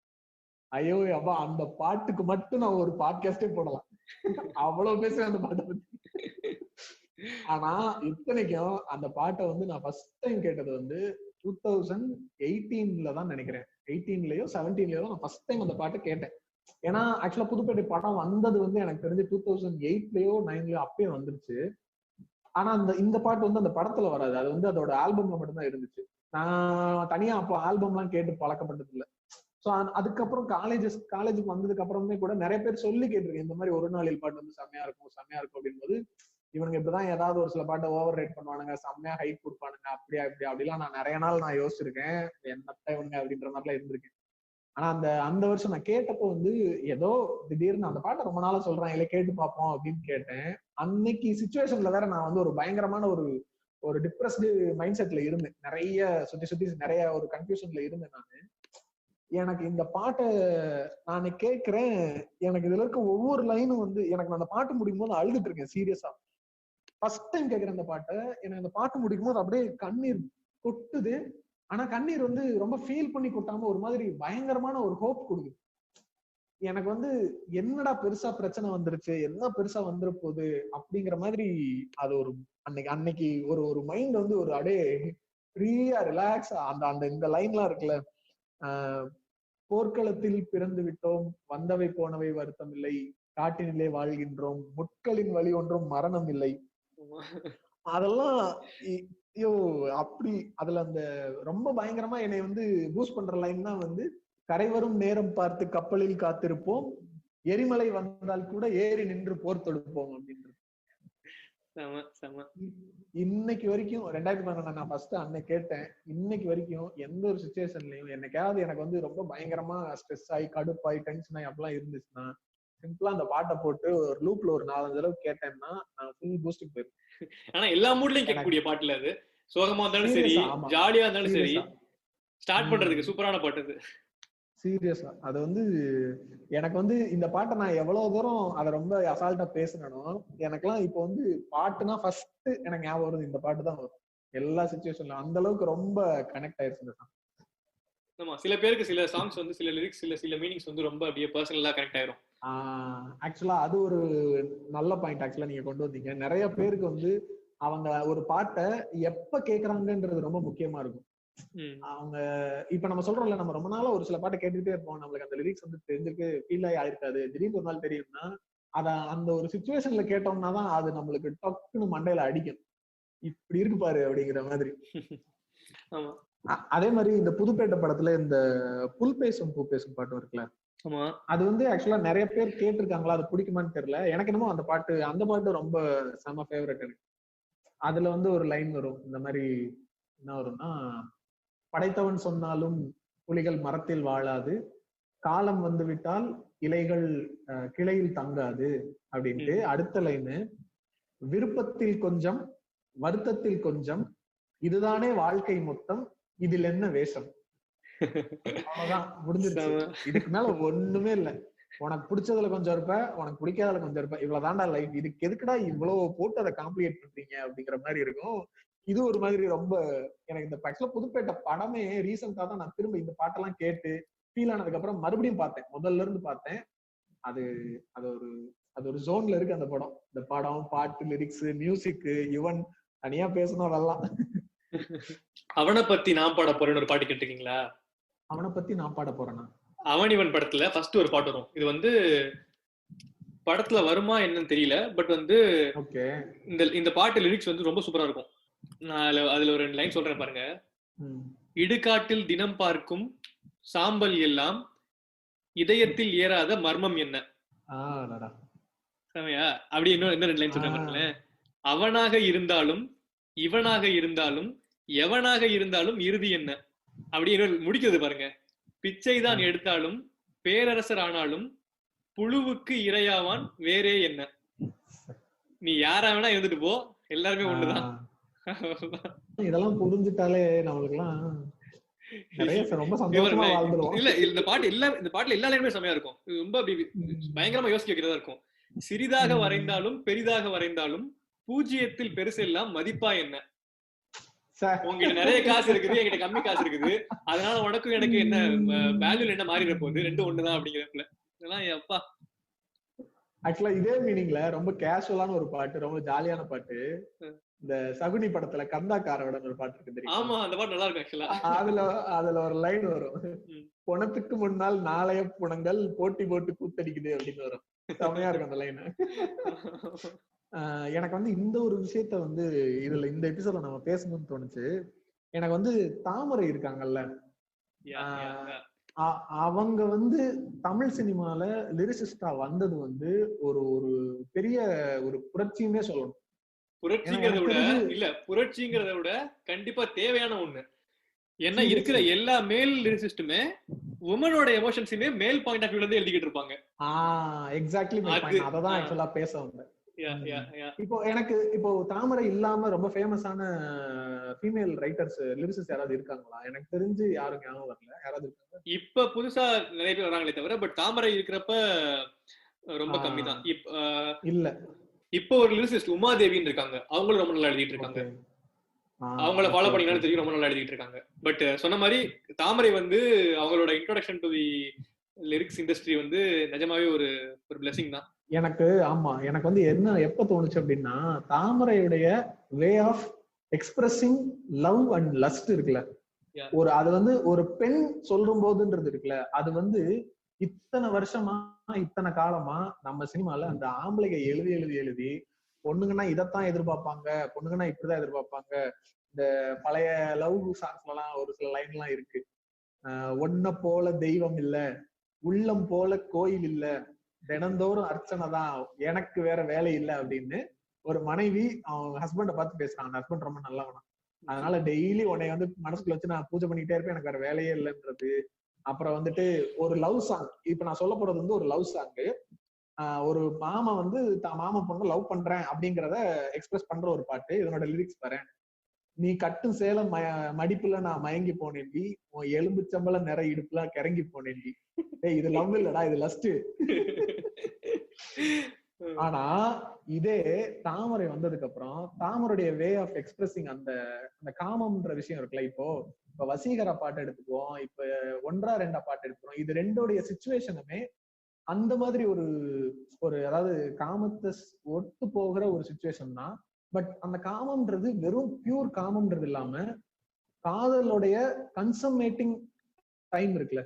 ஐயோ அப்பா, அந்த பாட்டுக்கு மட்டும் நான் ஒரு பாட்காஸ்டே போடலாம், அவ்வளவு பேசுறேன் அந்த பாட்டை பத்தி. ஆனா இத்தனைக்கும் அந்த பாட்டை வந்து நான் ஃபர்ஸ்ட் டைம் கேட்டது வந்து 2018 தான் நினைக்கிறேன். 18லயோ 17லயோ நான் ஃபர்ஸ்ட் டைம் அந்த பாட்டை கேட்டேன். ஏன்னா ஆக்சுவலா புதுப்பேட்டை படம் வந்தது வந்து எனக்கு தெரிஞ்சு 2008லயோ 9லயோ அப்பயே வந்துருச்சு. ஆனா இந்த பாட்டு வந்து அந்த படத்துல வராது, அது வந்து அதோட ஆல்பம்ல மட்டும்தான் இருந்துச்சு. நான் தனியா அப்போ ஆல்பம்லாம் கேட்டு பழக்கப்பட்டது இல்லை. ஸோ அதுக்கப்புறம் காலேஜுக்கு வந்ததுக்கு அப்புறமே கூட நிறைய பேர் சொல்லி கேட்டிருக்கேன், இந்த மாதிரி ஒரு நாளில் பாட்டு வந்து செம்மையா இருக்கும் அப்படின்போது, இவனுங்க இப்படிதான் ஏதாவது ஒரு சில பாட்டை ஓவர் ரேட் பண்ணுவானுங்க, செம்மையா ஹைப் கொடுப்பானுங்க, அப்படிலாம் நான் நிறைய நாள் நான் யோசிச்சிருக்கேன், என்னத்த இவனுங்க அப்படின்ற மாதிரிலாம் இருந்திருக்கேன். ஆனா அந்த வருஷம் நான் கேட்டப்போ வந்து ஏதோ திடீர்னு அந்த பாட்டை ரொம்ப நாளா சொல்றேன், இல்லை கேட்டு பார்ப்போம் அப்படின்னு கேட்டேன். அன்னைக்கு சிச்சுவேஷன்ல வேற நான் வந்து ஒரு பயங்கரமான ஒரு டிப்ரெஸ்டு மைண்ட் செட்ல இருந்தேன், நிறைய சுத்தி நிறைய ஒரு கன்ஃபியூஷன்ல இருந்தேன் நானு. எனக்கு இந்த பாட்டை நான் கேட்கிறேன், எனக்கு இதுல இருக்க ஒவ்வொரு லைனும் வந்து எனக்கு அந்த பாட்டு முடிக்கும் போது அழுதுட்டு இருக்கேன் சீரியஸா. ஃபர்ஸ்ட் டைம் கேட்கிறேன் அந்த பாட்டை, எனக்கு அந்த பாட்டு முடிக்கும் போது அப்படியே கண்ணீர் கொட்டுது. ஆனா கண்ணீர் வந்து ரொம்ப ஃபீல் பண்ணி கொட்டாம ஒரு மாதிரி பயங்கரமான ஒரு ஹோப் கொடுக்குது. எனக்கு வந்து என்னடா பெருசா பிரச்சனை வந்துருச்சு, என்ன பெருசா வந்துட போகுது அப்படிங்கிற மாதிரி அது ஒரு அன்னைக்கு ஒரு மைண்ட் வந்து ஒரு அப்படியே ஃப்ரீயா ரிலாக்ஸா இந்த லைன்லாம் இருக்குல்ல, போர்க்களத்தில் பிறந்து விட்டோம், வந்தவை போனவை வருத்தம் இல்லை, காட்டினிலே வாழ்கின்றோம், முட்களின் வழி ஒன்றும் மரணம் இல்லை, அதெல்லாம் ஐயோ அப்படி அதுல அந்த ரொம்ப பயங்கரமா என்னை வந்து பூஸ்ட் பண்ற லைன் தான் வந்து, கரை வரும் நேரம் பார்த்து கப்பலில் காத்திருப்போம், எரிமலை வந்தால் கூட ஏறி நின்று போர் தொடுப்போம் அப்படின்றது. இன்னைக்கு வரைக்கும் 2011 நான் ஃபர்ஸ்ட் அன்னைக்கு கேட்டேன், இன்னைக்கு வரைக்கும் எந்த ஒரு சிச்சுவேஷன்லயும் என்னைக்காவது எனக்கு வந்து ரொம்ப பயங்கரமா ஸ்ட்ரெஸ் ஆகி கடுப்பாகி டென்ஷன் ஆகி அப்படிலாம் இருந்துச்சுன்னா சிம்பிளா அந்த பாட்டை போட்டு ஒரு லூப்ல ஒரு 4-5 தடவை கேட்டேன்னா நான் ஃபுல் பூஸ்டிங் போயிருக்கேன். ஆனா எல்லா மூட்லயும் கேட்கக்கூடிய பாட்டுல அது, சோகமா இருந்தாலும் சரி, ஜாலியா இருந்தாலும் சரி, ஸ்டார்ட் பண்றதுக்கு சூப்பரான பாட்டு அது. சீரியஸா அது வந்து எனக்கு வந்து இந்த பாட்டை நான் எவ்வளவு தூரம் அதை ரொம்ப அசால்ட்டா பேசினோ, எனக்கெல்லாம் இப்போ வந்து பாட்டுனா ஃபர்ஸ்ட் எனக்கு ஞாபகம் வருது இந்த பாட்டு தான் வரும் எல்லா சிச்சுவேஷன்ல. அந்த அளவுக்கு ரொம்ப கனெக்ட் ஆயிருச்சு இந்த சாங். ஆமா, சில பேருக்கு சில சாங்ஸ் வந்து சில லிரிக்ஸ் சில மீனிங்ஸ் வந்து ரொம்ப அப்படியே பர்சனலா கனெக்ட் ஆயிரும். ஆக்சுவலா அது ஒரு நல்ல பாயிண்ட் ஆக்சுவலா நீங்க கொண்டு வந்தீங்க. நிறைய பேருக்கு வந்து அவங்க ஒரு பாட்டை எப்ப கேக்குறாங்கன்றது ரொம்ப முக்கியமா இருக்கும். அவங்க இப்ப நம்ம சொல்றோம்ல, நம்ம ரொம்ப நாளா ஒரு சில பாட்டை கேட்டுக்கிட்டே இருப்போம், நம்மளுக்கு அந்த லிரிக்ஸ் வந்து தெரிஞ்சிருக்கு ஃபீல் ஆயிருக்காது, திடீர்னு ஒரு நாள் தெரியும்னா அத அந்த ஒரு சிச்சுவேஷன்ல கேட்டோம்னா தான் அது நம்மளுக்கு டக்குன்னு மண்டையில அடிக்கும், இப்படி இருக்கு பாரு அப்படிங்கிற மாதிரி. ஆமா, அதே மாதிரி இந்த புதுப்பேட்டை படத்துல இந்த புல் பேசும் பூ பேசும் பாட்டு இருக்குல்ல, அது வந்து ஆக்சுவலா நிறைய பேர் கேட்டிருக்காங்களா, அது பிடிக்குமான்னு தெரியல. எனக்கு என்னமோ அந்த பாட்டு ரொம்ப செம ஃபேவரட் எனக்கு. அதுல வந்து ஒரு லைன் வரும் இந்த மாதிரி, என்ன வரும்னா, படைத்தவன் சொன்னாலும் புலிகள் மரத்தில் வாழாது, காலம் வந்து விட்டால் இலைகள் கிளையில் தங்காது அப்படின்ட்டு. அடுத்த லைனு, விருப்பத்தில் கொஞ்சம் வருத்தத்தில் கொஞ்சம், இதுதானே வாழ்க்கை மொத்தம், இதில் என்ன வேஷம். அவ்வளவுதான், முடிஞ்சிருச்சு. இதுக்கு மேல ஒண்ணுமே இல்ல. உனக்கு பிடிச்சதுல கொஞ்சம் இருப்ப, உனக்கு பிடிக்காததுல கொஞ்சம் இருப்ப, இவ்வளவுதான்டா லைஃப். இதுக்கு எதுக்குடா இவ்வளவு போட்டு அதை காம்ப்ளிகேட் பண்றீங்க அப்படிங்கிற மாதிரி இருக்கும். இது ஒரு மாதிரி ரொம்ப எனக்கு இந்த படத்துல புதுப்பேட்டை படமே ரீசெண்டா தான் நான் திரும்ப இந்த பாட்டெல்லாம் கேட்டு ஃபீல் ஆனதுக்கு அப்புறம் மறுபடியும் பார்த்தேன், முதல்ல இருந்து பார்த்தேன். அது அது ஒரு அது ஒரு ஜோன்ல இருக்கு அந்த படம். இந்த படம், பாட்டு, லிரிக்ஸ், மியூசிக், யுவன் தனியா பேசணும் அதெல்லாம். அவனை பத்தி நான் பாட போறேன்னு ஒரு பாட்டு கேட்டிருக்கீங்களா? அவனை பத்தி நான் பாட போறேன்னா, அவனிவன் படத்துல ஃபர்ஸ்ட் ஒரு பாட்டு வரும். இது வந்து படத்துல வருமா என்னன்னு தெரியல, பட் வந்து இந்த பாட்டு லிரிக்ஸ் வந்து ரொம்ப சூப்பரா இருக்கும். நான் அதுல ஒரு 2 லைன் சொல்றேன் பாருங்க. இடுகாட்டில் தினம் பார்க்கும் சாம்பல் எல்லாம் இதயத்தில் ஏறாத மர்மம் என்ன. அப்படி இன்னும் 2 லைன் சொல்றேன் பாருங்களேன். அவனாக இருந்தாலும் இவனாக இருந்தாலும் எவனாக இருந்தாலும் இறுதி என்ன. அப்படி முடிக்கிறது பாருங்க. பிச்சைதான் எடுத்தாலும் பேரரசர் ஆனாலும் புழுவுக்கு இரையாவான் வேறே என்ன. நீ யாரா வேணா இருந்துட்டு போ, எல்லாருமே ஒண்ணுதான். இதெல்லாம் புரிஞ்சுட்டாலே நம்மளுக்குலாம் ரொம்ப சந்தோஷமா வாழ்ந்துருவோம். இல்ல இந்த பாட்டுல எல்லா லைனுமே செமையா இருக்கும். ரொம்ப பயங்கரமா யோசிக்க வைக்கிறதா இருக்கும். சிறிதாக வரைந்தாலும் பெரிதாக வரைந்தாலும் பூஜ்ஜியத்தில் பெருசு எல்லாம் மதிப்பா என்ன. உங்ககிட்ட நிறைய காசு இருக்குது, என்கிட்ட கம்மி காசு இருக்குது, அதனால உனக்கும் எனக்கு என்ன வேல்யூ என்ன மாறிட போகுது, ரெண்டும் ஒண்ணுதான் அப்படிங்கிறப்பல இதெல்லாம் அப்பா. ஆக்சுவலா இதே மீனிங்ல ரொம்ப கேஷுவலான ஒரு பாட்டு, ரொம்ப ஜாலியான பாட்டு, இந்த சகுனி படத்துல கந்தா காரவடன் ஒரு பாட்டு இருக்கு தெரியும். ஆமா, அந்த பாட்டு நல்லா இருக்கும் ஆக்சுவலா. அதுல ஒரு லைன் வரும், புணத்துக்கு முன்னால் நாளைய புணங்கள் போட்டி போட்டு கூத்தடிக்குது அப்படின்னு வரும். செமையா இருக்கும் அந்த லைன். எனக்கு வந்து இந்த ஒரு விஷயத்த வந்து இதுல இந்த எபிசோட்ல நம்ம பேசணும்னு தோணுச்சு. எனக்கு வந்து தாமரை இருக்காங்கல்ல, அவங்க வந்து தமிழ் சினிமால லிரிசிஸ்டா வந்தது வந்து ஒரு ஒரு பெரிய ஒரு புரட்சின்னே சொல்லணும். புரட்சிங்கிறத விட இல்ல, புரட்சிங்கிறத விட கண்டிப்பா தேவையான ஒண்ணு. ஏன்னா இருக்கிற எல்லா மேல் லிரிசிஸ்டுமே உமனோட எமோஷன்ஸுமே மேல் பாயிண்ட் ஆஃப் வியூல இருந்து எழுதிக்கிட்டு இருப்பாங்க. எக்ஸாக்ட்லி அததான் ஆக்சுவலா பேச வந்தேன். இப்போ தாமரை இல்லாம ரொம்ப ஃபேமஸான ஃபீமேல் ரைட்டர்ஸ் லிரிசிஸ்ட் யாராவது இருக்காங்களா? எனக்கு தெரிஞ்சு யாரும் ஞாபகம் வரல. யாராவது இருக்காங்க இப்ப புதுசா நிறைய பேர் வராங்களே தவிர, பட் தாமரை இருக்கிறப்ப ரொம்ப கம்மி தான். இல்ல இப்போ ஒரு லிரிசிஸ்ட் உமாதேவின்னு இருக்காங்க, அவங்களும் ரொம்ப நல்லா எழுதிட்டு இருக்காங்க. அவங்கள ஃபாலோ பண்ணீங்கன்னு தெரியும், ரொம்ப நல்லா எழுதிட்டு இருக்காங்க. பட் சொன்ன மாதிரி தாமரை வந்து அவங்களோட introduction to the lyrics industry வந்து நிஜமாவே ஒரு பிளெஸிங் தான். எனக்கு வந்து என்ன எப்ப தோணுச்சு அப்படின்னா, தாமரையுடைய way of expressing love and lust இருக்குல்ல, அது வந்து ஒரு பெண் சொல்லும் போதுன்றது இருக்குல்ல, அது வந்து இத்தனை வருஷமா இத்தனை காலமா நம்ம சினிமால அந்த ஆம்பளைங்க எழுதி எழுதி எழுதி பொண்ணுங்கன்னா இதைத்தான் எதிர்பார்ப்பாங்க, பொண்ணுங்கன்னா இப்படிதான் எதிர்பார்ப்பாங்க. இந்த பழைய லவ் சாங்ஸ்ல எல்லாம் ஒரு சில லைன் எல்லாம் இருக்கு, ஒன்ன போல தெய்வம் இல்ல, உள்ளம் போல கோயில் இல்ல, தினந்தோறும் அர்ச்சனை தான், எனக்கு வேற வேலை இல்லை அப்படின்னு ஒரு மனைவி அவங்க ஹஸ்பண்ட பார்த்து பேசுறாங்க. அந்த ஹஸ்பண்ட் ரொம்ப நல்லவனா, அதனால டெய்லி உன்னை வந்து மனசுக்குள்ள வச்சு நான் பூஜை பண்ணிட்டே இருப்பேன், எனக்கு வேற வேலையே இல்லைன்றது. அப்புறம் வந்துட்டு ஒரு லவ் சாங், இப்ப நான் சொல்ல போறது வந்து ஒரு லவ் சாங்கு. ஒரு மாமா வந்து மாமா பொண்ணு லவ் பண்றேன் அப்படிங்கிறத எக்ஸ்பிரஸ் பண்ற ஒரு பாட்டு. இதனோட லிரிக்ஸ் பாரு, நீ கட்டும் சேலம் மடிப்புல நான் மயங்கி போனேன்டி, உன் எலும்பு சம்பள நிற இடுப்புல கிறங்கி போனேன்டி. இது லவ் இல்லடா, இது லஸ்ட். ஆனா இதே தாமரை வந்ததுக்கு அப்புறம் தாமரையுடைய வே ஆஃப் எக்ஸ்பிரஸிங் அந்த காமம்ன்ற விஷயம் இருக்குல்ல, இப்ப வசீகரா பாட்டு எடுத்துக்குவோம், இப்ப 1 2 பாட்டு எடுத்துக்கிறோம், இது ரெண்டோடைய சிச்சுவேஷனுமே அந்த மாதிரி ஒரு அதாவது காமத்தை ஒட்டு போகிற ஒரு சிச்சுவேஷன் தான். பட் அந்த காமம்ன்றது வெறும் பியூர் காமம்ன்றது இல்லாம காதலுடைய கன்சம்மேட்டிங் டைம் இருக்குல்ல,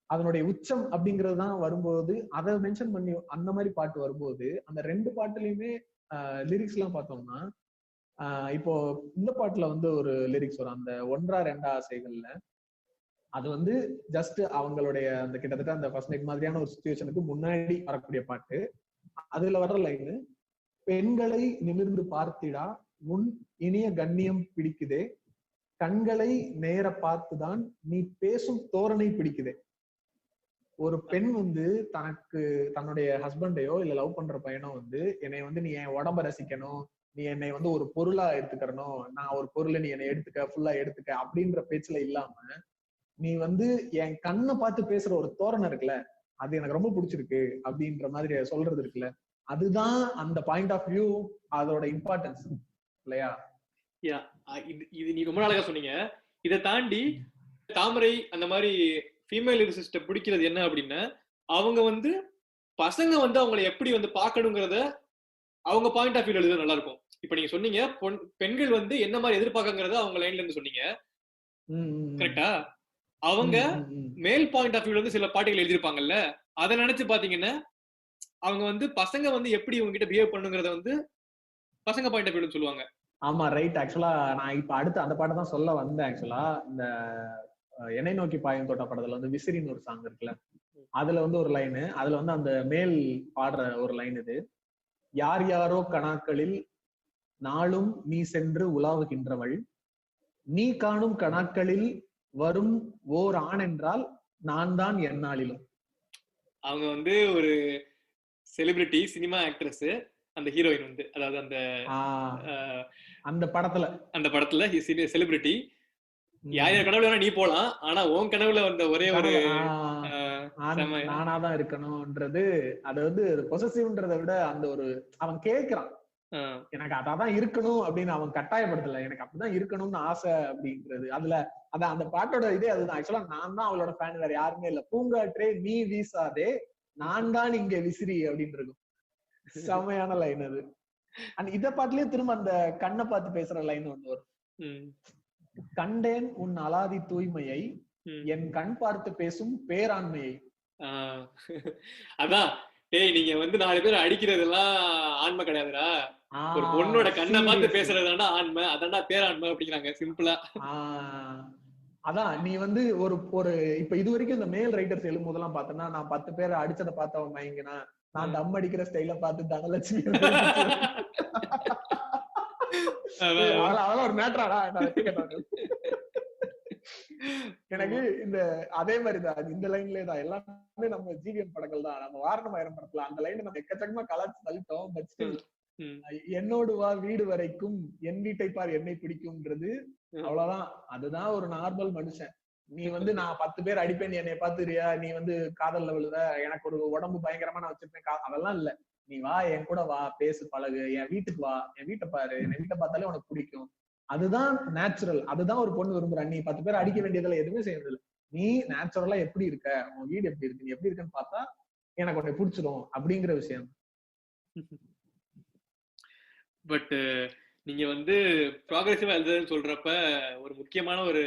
அதனுடைய உச்சம் அப்படிங்கிறது தான் வரும்போது அதை மென்ஷன் பண்ணி அந்த மாதிரி பாட்டு வரும்போது, அந்த 2 பாட்டுலயுமே லிரிக்ஸ் எல்லாம் பார்த்தோம்னா இப்போ இந்த பாட்டுல வந்து ஒரு லிரிக்ஸ் வரும், அந்த ஒன்றா ரெண்டா ஆசைகள்ல. அது வந்து ஜஸ்ட் அவங்களுடைய அந்த கிட்டத்தட்ட அந்த ஃபர்ஸ்ட் நைட் மாதிரியான ஒரு சுச்சுவேஷனுக்கு முன்னாடி வரக்கூடிய பாட்டு. அதுல வர்ற லைனு, பெண்களை நிமிர்ந்து பார்த்திடா உன் இனிய கண்ணியம் பிடிக்குதே, கண்களை நேர பார்த்துதான் நீ பேசும் தோரணை பிடிக்குதே. ஒரு பெண் வந்து தனக்கு தன்னுடைய ஹஸ்பண்டையோ இல்ல லவ் பண்ற பையனோ வந்து என்னை வந்து நீ என் உடம்ப ரசிக்கணும், நீ என்னை வந்து ஒரு பொருளா எடுத்துக்கணும், நான் ஒரு பொருளை நீ என்னை எடுத்துக்க ஃபுல்லா எடுத்துக்க அப்படின்ற பேச்சுல இல்லாம, நீ வந்து என் கண்ணை பார்த்து பேசுற ஒரு தோரணை இருக்குல்ல, அது எனக்கு ரொம்ப பிடிச்சிருக்கு அப்படின்ற மாதிரி சொல்றது இருக்குல்ல, அதுதான் அந்த பாயிண்ட் ஆஃப் வியூ, அதோட இம்பார்ட்டன்ஸ் இல்லையா? இது நீ ரொம்ப அழகா சொன்னீங்க. இதை தாண்டி தாமரை அந்த மாதிரி ஃபீமேல் லிரிசிஸ்ட பிடிக்கிறது என்ன அப்படின்னா, அவங்க வந்து பசங்க வந்து அவங்களை எப்படி வந்து பார்க்கணுங்கிறத அவங்க பாயிண்ட் ஆஃப் வியூ எழுத நல்லா இருக்கும். இப்ப நீங்க சொன்னீங்க பெண்கள் வந்து என்ன மாதிரி எதிர்பார்க்கறத அவங்க லைன்ல இருந்து சொன்னீங்க, கரெக்டா? அவங்க மேல் பாயிண்ட் ஆஃப் வியூல இருந்து சில பாட்டுகள் எழுதியிருப்பாங்கல்ல, அதை நினைச்சு பாத்தீங்கன்னா அவங்க வந்து பசங்க வந்து எப்படி இவங்க கிட்ட பிஹேவ் பண்ணுங்கிறத வந்து பசங்க பாயிண்ட் ஆஃப் வியூல சொல்லுவாங்க. ஆமா, ரைட். ஆக்சுவலா நான் இப்ப அடுத்து அந்த பாட்டை தான் சொல்ல வந்தேன். ஆக்சுவலா இந்த என்னை நோக்கி பாயும் தோட்ட படத்துல வந்து விசிறின்னு ஒரு சாங் இருக்குல்ல, அதுல வந்து ஒரு லைனு, அதுல வந்து அந்த மேல் பாடுற ஒரு லைன் இது, யார் யாரோ கணாக்களில் நாளும் நீ சென்று உலாவுகின்றவள், நீ காணும் கணாக்களில் வரும் ஓர் ஆண் என்றால் நான் தான் எந்நாளிலும். அவங்க வந்து ஒரு செலிபிரிட்டி சினிமா ஆக்ட்ரஸ், அந்த ஹீரோயின் வந்து, அதாவது அந்த படத்துல செலிபிரிட்டி, யார் யார் கனவுல நீ போலாம், ஆனா உன் கனவுல வந்த ஒரே ஒரு நானாதான் இருக்கணும்ன்றது, அது வந்து பொசசிவ்ன்றதை விட அந்த ஒரு அவன் கேட்கிறான், எனக்கு அதான் இருக்கணும் அப்படின்னு அவன் கட்டாயப்படுத்தல, எனக்கு அப்படிதான் இருக்கணும்னு ஆசை அப்படின்றது. அதுல அதான் அந்த பாட்டோட இதே அதுதான். ஆக்சுவலா நான் தான் அவளோட ஃபேன், வேற யாருமே இல்ல. பூங்காற்றே நீ வீசாதே, நான் தான் இங்க விசிறி அப்படின்னு இருக்கும். செமையான லைன் அது. இத பாட்டுலயே திரும்ப அந்த கண்ணை பார்த்து பேசுற லைன் ஒண்ணு வரும், கண்டேன் உன் அலாதி தூய்மையை, என் கண் பார்த்து பேசும் பேராண்மையை. அதான் டேய், நீங்க வந்து 4 பேர் அடிக்கிறதெல்லாம் ஆண்மை கிடையாதுடா, ஒரு பொண்ணோட கண்ணை பார்த்து பேசுறதுதான்டா ஆண்மை, அதான்டா பேராண்மை அப்படிங்கிறாங்க சிம்பிளா. அதான் நீ வந்து ஒரு இப்ப இது வரைக்கும் இந்த மேல் ரைட்டர்ஸ் எழுதும் போதெல்லாம் பார்த்தோம்னா, நான் 10 பேரை அடிச்சதை பார்த்தவன் மயங்கினா, நான் தம் அடிக்கிற ஸ்டைல பார்த்து தனலட்சுமி அதெல்லாம் ஒரு மேட்டராடா எனக்கு. இந்த அதே மாதிரிதான் இந்த லைன்லயே தான் எல்லாமே நம்ம ஜிவிஎம் படங்கள் தான். நம்ம வாரணம் ஆயிரம் படத்துல அந்த லைன் நம்ம எக்கச்சக்கமா கலாச்சு தள்ளிட்டோம். பட் ஸ்டில் என்னோடு வா வீடு வரைக்கும் என் வீட்டை பார் என்னை பிடிக்கும்ன்றது அவ்வளவுதான். அதுதான் ஒரு நார்மல் மனுஷன். நீ வந்து நான் 10 பேர் அடிப்பேன் என்னை பாத்துறியா, நீ வந்து காதல்ல விழுத, எனக்கு ஒரு உடம்பு பயங்கரமா நான் வச்சிருப்பேன், அதெல்லாம் இல்ல. நீ வா, என் கூட வா, பேசு, பழகு, என் வீட்டுக்கு வா, என் வீட்டை பாரு, என் வீட்டை பார்த்தாலே உனக்கு பிடிக்கும். அதுதான் நேச்சுரல். அதுதான் ஒரு பொண்ணு விரும்புற. நீ 10 பேர் அடிக்க வேண்டியதுல எதுவுமே செய்யறது இல்லை. நீ நேச்சுரலா எப்படி இருக்க, உன் வீடு எப்படி இருக்கு, நீ எப்படி இருக்கன்னு பார்த்தா எனக்கு உன்னை பிடிச்சிடும் அப்படிங்கிற விஷயம். பட் நீங்க வந்து ப்ராக்ரெசிவா எழுதுன்னு சொல்றப்ப ஒரு முக்கியமான ஒரு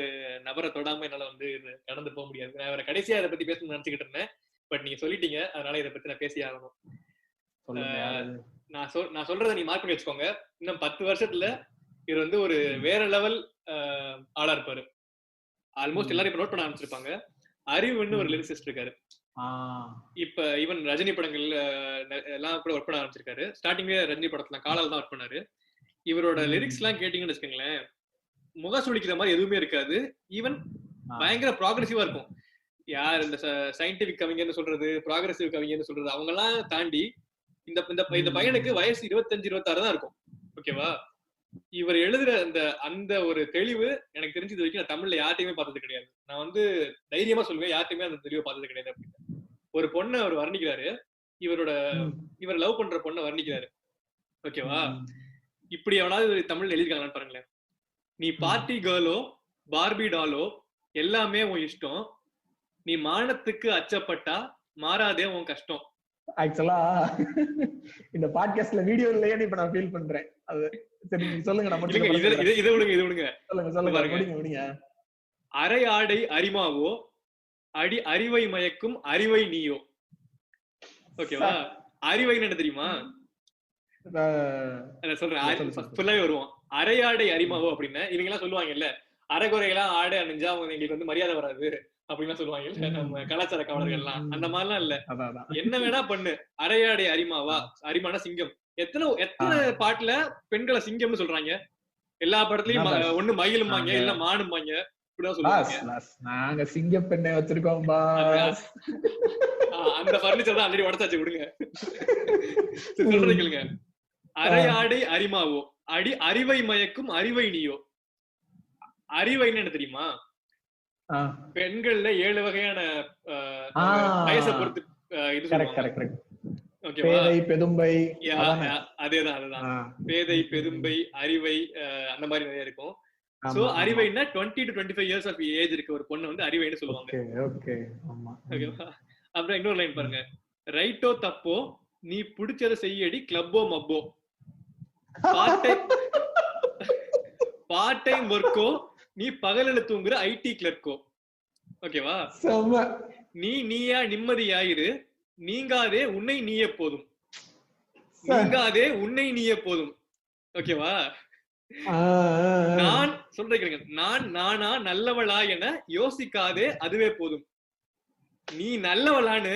நபரை தொடாம என்னால வந்து கடந்து போக முடியாது. நான் வேற கடைசியா இதை பத்தி பேசணும்னு நினைச்சுக்கிட்டு இருந்தேன், பட் நீங்க சொல்லிட்டீங்க, அதனால இதை பத்தி நான் பேசி ஆகணும். நான் சொல்றதை நீ மார்க் பண்ணி வச்சுக்கோங்க. இன்னும் 10 வருஷத்துல இவர் வந்து ஒரு வேற லெவல் ஆளா இருப்பாரு. ஆல்மோஸ்ட் எல்லாரும் இப்ப நோட் பண்ண ஆரம்பிச்சிருப்பாங்க. அறிவுன்னு ஒரு லிரிசிஸ்ட் இருக்காரு. இப்ப ஈவன் ரஜினி படங்கள்ல எல்லாம் கூட ஒர்க் பண்ண ஆரம்பிச்சிருக்காரு. ஸ்டார்டிங்ல ரஜினி படத்துல காலால தான் ஒர்க் பண்ணாரு. இவரோட லிரிக்ஸ் எல்லாம் கேட்டீங்கன்னு வச்சுக்கோங்களேன், முக சுளிக்கிற மாதிரி எதுவுமே இருக்காது. ஈவன் பயங்கர ப்ராக்ரெசிவா இருக்கும். யார் இந்த சயின்டிபிக் கவிஞர்னு சொல்றது, ப்ராக்ரெசிவ் கவிஞர்னு சொல்றது, அவங்க எல்லாம் தாண்டி இந்த பையனுக்கு வயசு 25-26 தான் இருக்கும். ஓகேவா? இவர் எழுதுற அந்த ஒரு தெளிவு எனக்கு தெரிஞ்சது வரைக்கும் நான் தமிழ்ல யார்ட்டையுமே பார்த்தது கிடையாது. நான் வந்து தைரியமா சொல்லுவேன், யார்ட்டையுமே அந்த தெளிவை பார்த்தது கிடையாது அப்படின்னு. ஒரு பொண்ணை அவர் வர்ணிக்கிறாரு, இவர் லவ் பண்ற பொண்ணை வர்ணிக்கிறாரு. ஓகேவா? இப்படி எவனாவது தமிழ்ல எழுதிருக்காங்கன்னு பாருங்களேன். நீ பார்ட்டி கேர்ளோ பார்பி டாலோ எல்லாமே உன் இஷ்டம், நீ மானத்துக்கு அச்சப்பட்டா மாறாதே உன் கஷ்டம். ஆக்சுவலா இந்த பாட்காஸ்ட்ல வீடியோ இல்லையே இப்ப நான் ஃபீல் பண்றேன். அது சரி, சொல்லுங்க. இதை விடுங்க. சொல்லுங்க. அரை ஆடை அரிமாவோ அறிவை மயக்கும் அறிவை நீயோ. ஓகேவா? அறிவைன்னு என்ன தெரியுமா? சொல்றேன், ஃபுல்லாவே வருவோம். அரையாடை அரிமாவோ அப்படின்னு இவங்க எல்லாம் சொல்லுவாங்கல்ல, அரைகுறையெல்லாம் ஆடை அணிஞ்சா அவங்க எங்களுக்கு வந்து மரியாதை வராது அப்படின்லாம் சொல்லுவாங்க இல்ல நம்ம கலாச்சார காவலர்கள்லாம். அந்த மாதிரிலாம் இல்ல, என்ன வேணா பண்ணு, அரையாடை அரிமாவா, அரிமான சிங்கம். எத்தனை எத்தனை பாட்டுல பெண்களை சிங்கம்னு சொல்றாங்க, எல்லா படத்துலயும் ஒண்ணு மயிலும்பாங்க இல்ல மானும்பாங்க, இப்படிதான் சொல்லுவாங்க. நாங்க சிங்க பெண்ணை வச்சிருக்கோம். அந்த பர்னிச்சர் தான் ஆல்ரெடி உடச்சாச்சு, விடுங்க. சொல்றேன் கேளுங்க. அரையாடை அரிமாவோ, அறிவை மயக்கும் அறிவை நீயோ. அறிவைன்னு என்ன தெரியுமா? பெண்கள்ல 7 வகையான வயசை பொறுத்து இது சொல்லுவாங்க. பேதை பெதும்பை, அதேதான் பேதை பெதும்பை அறிவை அந்த மாதிரி நிறைய இருக்கும். சோ அறிவைன்னா 20 to 25 years of ஏஜ் இருக்க ஒரு பொண்ணு வந்து அறிவைன்னு சொல்லுவாங்க. ஓகேவா? அப்புறம் இன்னொரு லைன் பாருங்க, ரைட்டோ தப்போ நீ புடிச்சத செய்யடி கிளப்போ மப்போ, பார்ட் டைம் ஒர்க்கோ நீ பகலில தூங்குற ஐடி கிளர்க்கோ. ஓகேவா? நீயா நிம்மதியாயிரு, நீங்காதே உன்னை நீயே போதும், நீங்காதே உன்னை நீயே போதும். ஓகேவா? நான் சொல்றேன், நான் நானா நல்லவளா என யோசிக்காதே அதுவே போதும். நீ நல்லவளான்னு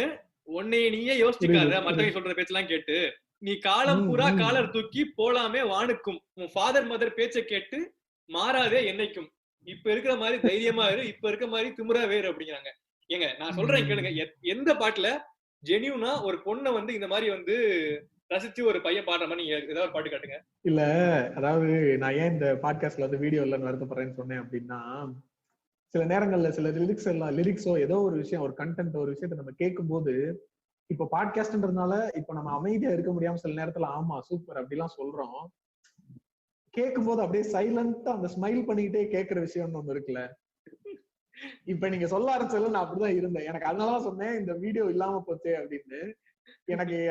உன்னைய நீயே யோசிக்காத, மத்தவங்க சொல்ற பேச்செல்லாம் கேட்டு நீ காலம் பூரா காலர் தூக்கி போலாமே வானுக்கும், உன் ஃபாதர் மதர் பேச்ச கேட்டு மாறாதே என்னைக்கும், இப்ப இருக்கிற மாதிரி தைரியமா இரு, இப்ப இருக்க மாதிரி திமிரா வேறு அப்படிங்கிறாங்க. ஏங்க நான் சொல்றேன் கேளுங்க, எந்த பாட்டுல ஜெனியூனா ஒரு பொண்ணை வந்து இந்த மாதிரி வந்து ரசிச்சு ஒரு பையன் பாடுற மாதிரி நீங்க ஏதாவது பாட்டு காட்டுங்க. இல்ல, அதாவது நான் ஏன் இந்த பாட்காஸ்ட்ல வந்து வீடியோ இல்லைன்னு வருத்தப்படுறேன்னு சொன்னேன் அப்படின்னா, சில நேரங்கள்ல சில லிரிக்ஸோ ஏதோ ஒரு விஷயம், ஒரு கண்டென்ட், ஒரு விஷயத்த நம்ம கேட்கும் போது, இப்ப பாட்காஸ்ட்ன்றதுனால இப்ப நம்ம அமைதியா இருக்க முடியாம சில நேரத்துல ஆமா சூப்பர் அப்படிலாம் சொல்றோம், கேட்கும் போது அப்படியே சைலண்டா அந்த ஸ்மைல் பண்ணிக்கிட்டே கேட்கிற விஷயம்னு ஒண்ணு இருக்குல்ல. இப்ப நீங்க சொல்ல ஆரம்பிச்சதுல நான் அப்படிதான் இருந்தேன். எனக்கு அதனாலதான் சொன்னேன் இந்த வீடியோ இல்லாம போச்சே அப்படின்னு.